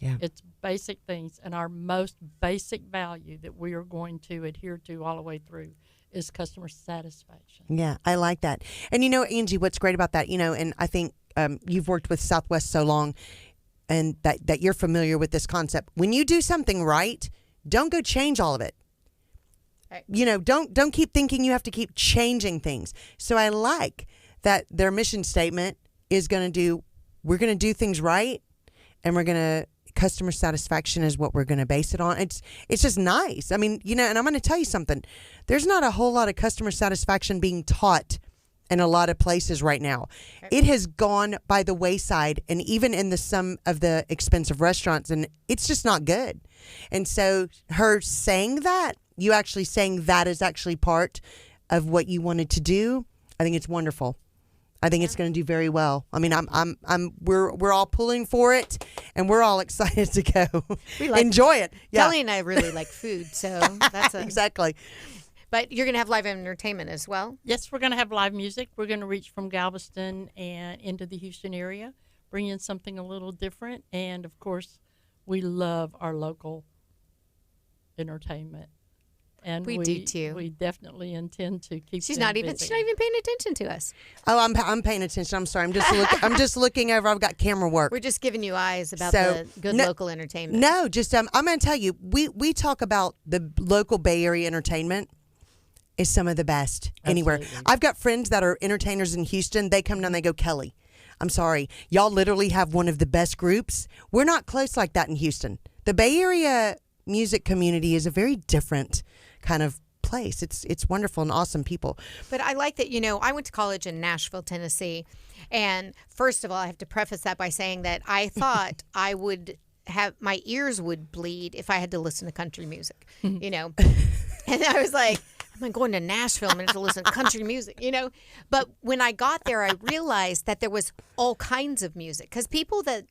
Yeah. It's basic things. And our most basic value that we are going to adhere to all the way through is customer satisfaction. Yeah, I like that. And you know, Angie, what's great about that, you know, and I think you've worked with Southwest so long and that you're familiar with this concept. When you do something right, don't go change all of it. Right. You know, don't keep thinking you have to keep changing things. So I like that their mission statement is we're going to do things right, and we're going to customer satisfaction is what we're going to base it on. It's just nice. I mean, you know, and I'm going to tell you something. There's not a whole lot of customer satisfaction being taught in a lot of places right now. It has gone by the wayside, and even in some of the expensive restaurants, and it's just not good. And so her saying that, you actually saying that is actually part of what you wanted to do, I think it's wonderful. I think it's going to do very well. I mean, we're all pulling for it, and we're all excited to go. We like enjoy it. Yeah, Kelly and I really like food, so that's exactly. But you're going to have live entertainment as well. Yes, we're going to have live music. We're going to reach from Galveston and into the Houston area, bring in something a little different. And, of course, we love our local entertainment. And We do, too. We definitely intend to keep She's them not even busy. paying attention to us. Oh, I'm paying attention. I'm sorry. I'm just looking over. I've got camera work. We're just giving you eyes about So, the good no- local entertainment. No, just I'm going to tell you. We talk about the local Bay Area entertainment is some of the best anywhere. Absolutely. I've got friends that are entertainers in Houston. They come down. They go, Kelly, I'm sorry, y'all literally have one of the best groups. We're not close like that in Houston. The Bay Area music community is a very different kind of place. It's wonderful and awesome people. But I like that, you know, I went to college in Nashville, Tennessee. And first of all, I have to preface that by saying that I thought I would have my ears would bleed if I had to listen to country music, you know. And I was like, I'm going to Nashville. I'm going to listen to country music, you know. But when I got there, I realized that there was all kinds of music because people that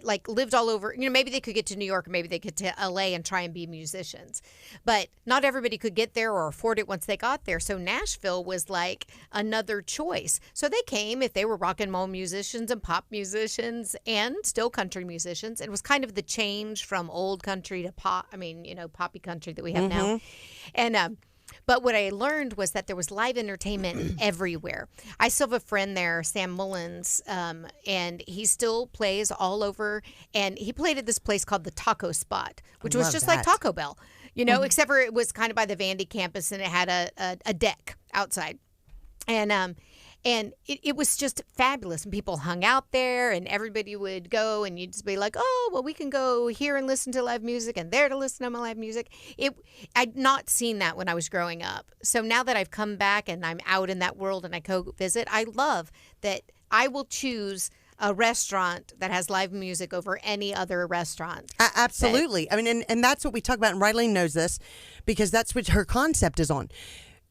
like lived all over, you know, maybe they could get to New York or maybe they get to LA and try and be musicians. But not everybody could get there or afford it once they got there. So Nashville was like another choice. So they came if they were rock and roll musicians and pop musicians and still country musicians. It was kind of the change from old country to pop. I mean, you know, poppy country that we have now. And but what I learned was that there was live entertainment everywhere. I still have a friend there, Sam Mullins, and he still plays all over. And he played at this place called the Taco Spot, which was love just that. like Taco Bell, you know, except for it was kind of by the Vandy campus and it had a deck outside. And it was just fabulous. And people hung out there, and everybody would go, and you'd just be like, oh, well, we can go here and listen to live music and there to listen to my live music. I'd not seen that when I was growing up. So now that I've come back and I'm out in that world and I go visit, I love that I will choose a restaurant that has live music over any other restaurant. Absolutely. I mean, and that's what we talk about, and Riley knows this because that's what her concept is on.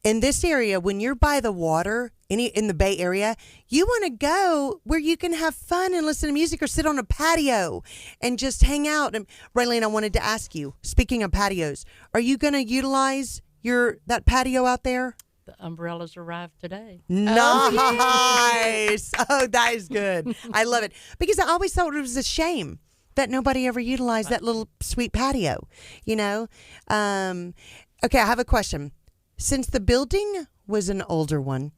In this area, when you're by the water, in the Bay Area, you want to go where you can have fun and listen to music or sit on a patio and just hang out. And Raylene, I wanted to ask you, speaking of patios, are you going to utilize that patio out there? The umbrellas arrived today. Nice. Oh, that is good. I love it. Because I always thought it was a shame that nobody ever utilized that little sweet patio, Okay, I have a question. Since the building was an older one,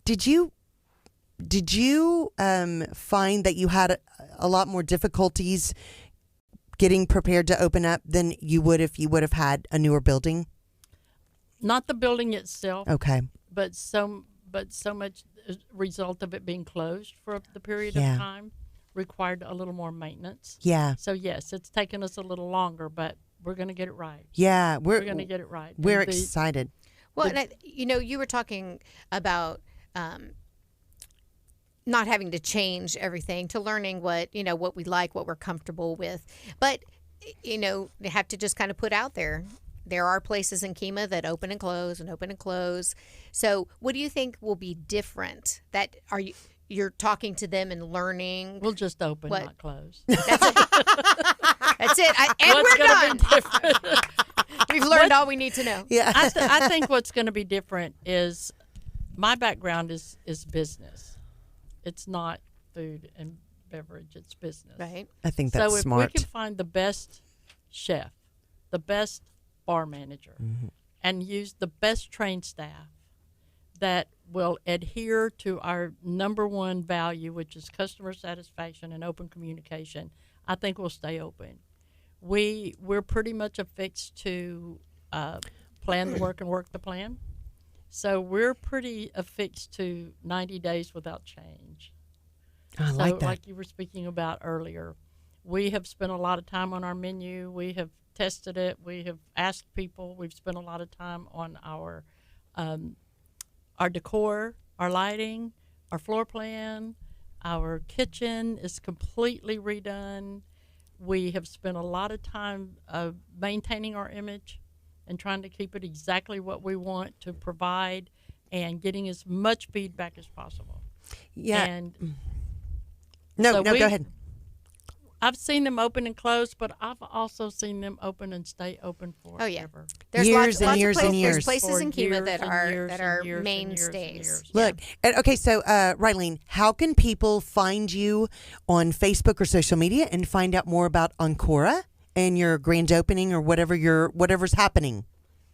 did you find that you had a lot more difficulties getting prepared to open up than you would if you would have had a newer building? Not the building itself. Okay. But so much result of it being closed for the period of time required a little more maintenance. Yeah. So yes, it's taken us a little longer, but we're going to get it right. Yeah, we're going to get it right. We're excited. Well, and you were talking about not having to change everything, to learning what we like, what we're comfortable with. But, you have to just kind of put out there. There are places in KHEA that open and close and open and close. So what do you think will be different? You're talking to them and learning? We'll just open, not close. That's it. That's it. And what's we're done. Be different? We've learned all we need to know. Yeah. I think what's going to be different is my background is business. It's not food and beverage. It's business. Right. I think that's so smart. So if we can find the best chef, the best bar manager, and use the best trained staff that will adhere to our number one value, which is customer satisfaction and open communication, I think we'll stay open. We're pretty much affixed to plan the work and work the plan. So we're pretty affixed to 90 days without change. I like that. Like you were speaking about earlier, we have spent a lot of time on our menu. We have tested it. We have asked people. We've spent a lot of time on our decor, our lighting, our floor plan. Our kitchen is completely redone. We have spent a lot of time maintaining our image and trying to keep it exactly what we want to provide and getting as much feedback as possible. Yeah. And go ahead. I've seen them open and close, but I've also seen them open and stay open forever. Oh yeah, there's years lots and years of and years. There's places in KHEA that are years mainstays. Look, and okay, so Rylene, how can people find you on Facebook or social media and find out more about Ancora and your grand opening or whatever's happening?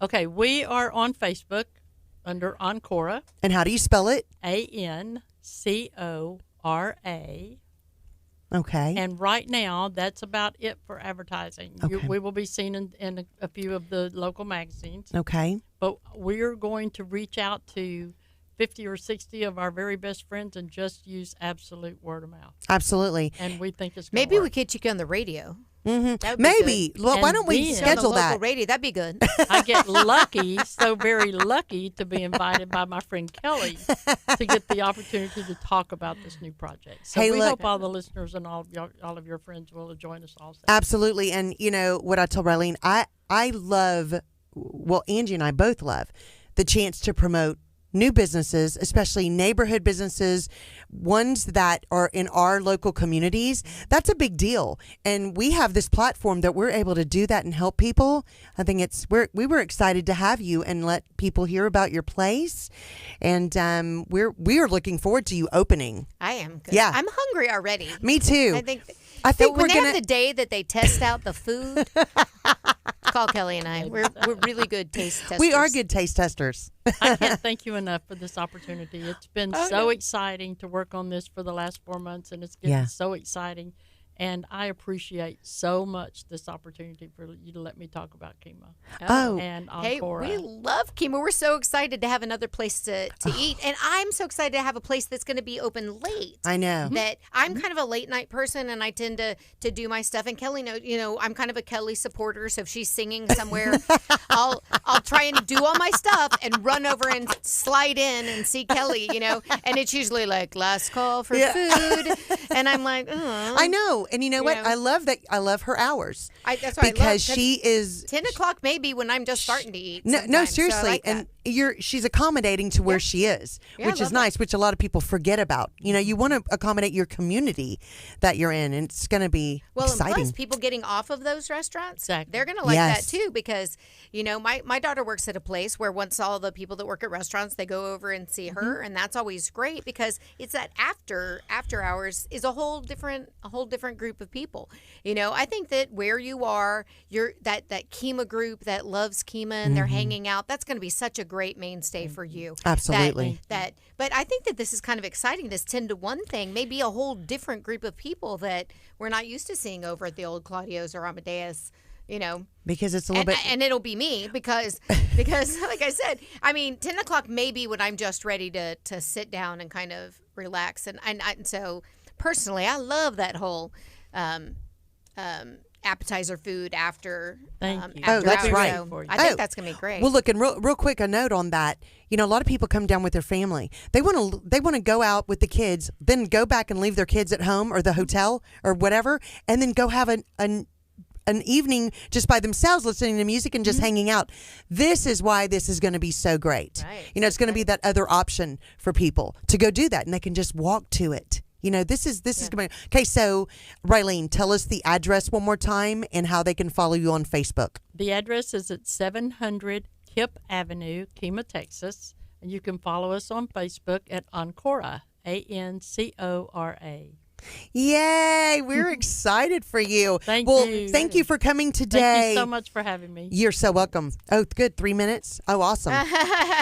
Okay, we are on Facebook under Ancora. And how do you spell it? Ancora. Okay. And right now, that's about it for advertising. Okay. We will be seen in a few of the local magazines. Okay. But we're going to reach out to 50 or 60 of our very best friends and just use absolute word of mouth. Absolutely. And we think it's Maybe work. we could get you on the radio. Mm-hmm. Maybe. Well, why don't we then- schedule on the that? local radio, that'd be good. I get lucky, so very lucky, to be invited by my friend Kelly to get the opportunity to talk about this new project. So Hey, we look- hope all the listeners and all of your friends will join us also. Absolutely. And you know what I told Rylene, I love, well, Angie and I both love the chance to promote new businesses, especially neighborhood businesses, ones that are in our local communities. That's a big deal. And we have this platform that we're able to do that and help people. I think we were excited to have you and let people hear about your place. And we are looking forward to you opening. I am good. Yeah. I'm hungry already. Me too. I think we're when they gonna have the day that they test out the food, call Kelly and I. We're really good taste testers. We are good taste testers. I can't thank you enough for this opportunity. It's been so exciting to work on this for the last 4 months, and it's getting so exciting. And I appreciate so much this opportunity for you to let me talk about KHEA. Oh. And Hey, Encore. we love Kima. We're so excited to have another place to eat. And I'm so excited to have a place that's going to be open late. I know. That I'm kind of a late night person and I tend to do my stuff. And Kelly knows, I'm kind of a Kelly supporter. So if she's singing somewhere, I'll try and do all my stuff and run over and slide in and see Kelly, and it's usually like last call for food. And I'm like, I know. And you know what? I love that. I love her hours. That's what because I love, she is 10 o'clock maybe when I'm just starting to eat. no, sometimes. So I seriously, like that. and she's accommodating to where she is, Yeah, I which is love nice, which a lot of people forget about. You want to accommodate your community that you're in, and it's going to be Well, and exciting. plus people getting off of those restaurants, Exactly. they're going to like Yes. that too because, my daughter works at a place where once all the people that work at restaurants, they go over and see her, and that's always great because it's that after hours is a whole different group of people. I think that where you are, you're that KHEA group that loves KHEA and they're hanging out, that's going to be such a great mainstay for you. Absolutely. But I think that this is kind of exciting. This 10 to 1 thing may be a whole different group of people that we're not used to seeing over at the old Claudio's or Amadeus, because it's a little bit. And it'll be me because like I said, 10 o'clock may be when I'm just ready to sit down and kind of relax. And so personally, I love that whole appetizer food after. Thank you. Oh, that's hours. right. So I think that's gonna be great. Well, look, and real quick, a note on that. A lot of people come down with their family. They want to go out with the kids, then go back and leave their kids at home or the hotel or whatever, and then go have an evening just by themselves listening to music and just hanging out. This is why this is going to be so great. Right. It's going to be that other option for people to go do that, and they can just walk to it. This is going to be okay. So, Raylene, tell us the address one more time and how they can follow you on Facebook. The address is at 700 Kip Avenue, KHEA, Texas. And you can follow us on Facebook at Ancora, Ancora. Yay! We're excited for you. Thank well, you. thank you for coming today. Thank you so much for having me. You're so welcome. Oh, good. 3 minutes. Oh, awesome.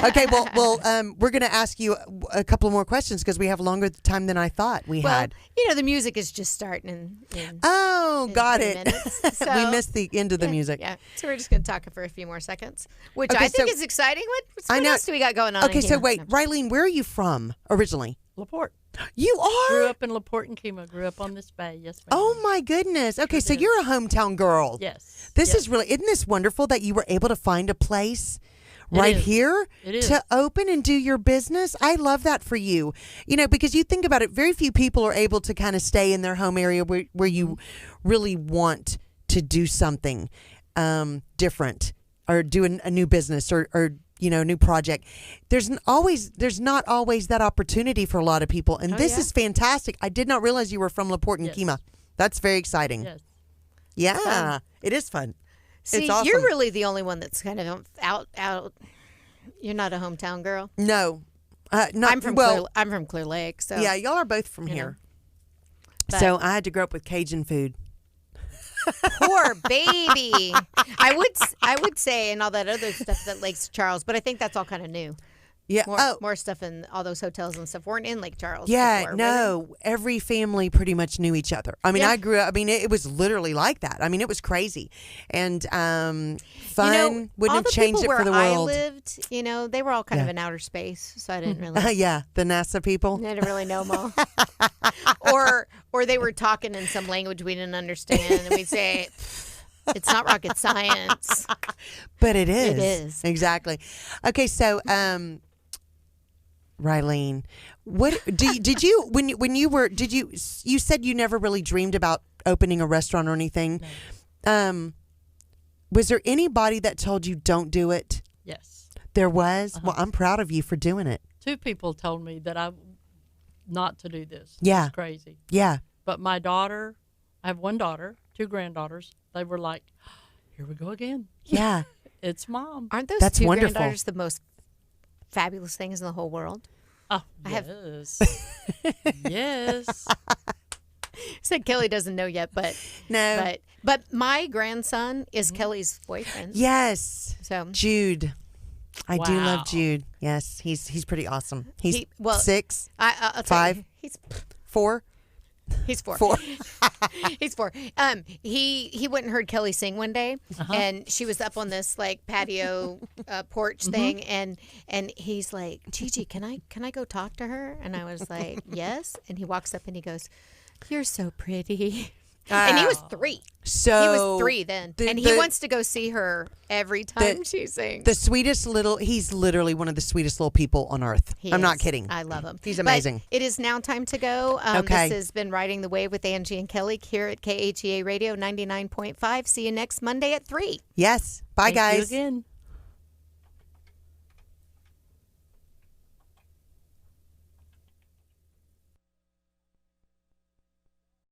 Okay. Well, we're going to ask you a couple more questions because we have longer time than I thought we had. the music is just starting in Oh, got 3 it. minutes, so- We missed the end of the music. Yeah, so we're just going to talk for a few more seconds, which Okay, I think so- is exciting. What I know. else do we got going on? Okay, in so here? wait, No. Raylene, where are you from originally? LaPorte. You Grew are? up in LaPorte and KHEA. Grew up on this bay. Yes, ma'am. Oh my goodness. Okay, so did. you're a hometown girl. Yes. This yes. is really, isn't this wonderful that you were able to find a place It right is. here It is. to open and do your business? I love that for you. Because you think about it, very few people are able to kind of stay in their home area where you really want to do something different or do a new business or a new project. There's not always that opportunity for a lot of people. And this yeah? is fantastic. I did not realize you were from LaPorte and Yes. KHEA. That's very exciting. Yes. Yeah, it is fun. See, it's awesome. you're really the only one that's kind of out. You're not a hometown girl. No, not I'm from well. I'm from Clear Lake, so Yeah, y'all are both from You know. here. But- So I had to grow up with Cajun food. poor baby. I would say and all that other stuff that Lake Charles, but I think that's all kind of new. Yeah. More stuff in all those hotels and stuff weren't in Lake Charles. Yeah, before, were no. Every family pretty much knew each other. I mean, Yeah. I grew up. I mean, it was literally like that. I mean, it was crazy, and fun they? wouldn't all have the changed people it for the where I world. lived, they were all kind of Yeah. in outer space, so I didn't really. Yeah, the NASA people. I didn't really know them all. or they were talking in some language we didn't understand, and we'd say, "It's not rocket science." But it is. It is. Exactly. Okay, so Raylene, what did you when you were you said you never really dreamed about opening a restaurant or anything? No. Was there anybody that told you don't do it? Yes. There was. Well, I'm proud of you for doing it. 2 people told me that not to do this. Yeah. It's crazy. Yeah. But my daughter, I have 1 daughter, 2 granddaughters. They were like, "Here we go again. Yeah. It's mom." Aren't those That's two wonderful. granddaughters the most fabulous things in the whole world? Oh, I have- yes. Yes. Said Kelly doesn't know yet, but No. but my grandson is Kelly's boyfriend. Yes. So Jude. I do Wow. love Jude. Yes, he's pretty awesome. He's He- well, 6, I'll tell 5? you, he's 4. He's 4. 4. He's 4. He went and heard Kelly sing one day, and she was up on this like patio porch thing, and he's like, Gigi, can I go talk to her? And I was like, yes. And he walks up and he goes, you're so pretty. And he was 3. So he was 3 then, and he wants to go see her every time she sings. The sweetest he's literally one of the sweetest little people on earth. I'm not kidding. I love him. He's amazing. But it is now time to go. Okay. This has been Riding the Wave with Angie and Kelly here at KHEA Radio 99.5. See you next Monday at 3. Yes. Bye, Thank you guys. again.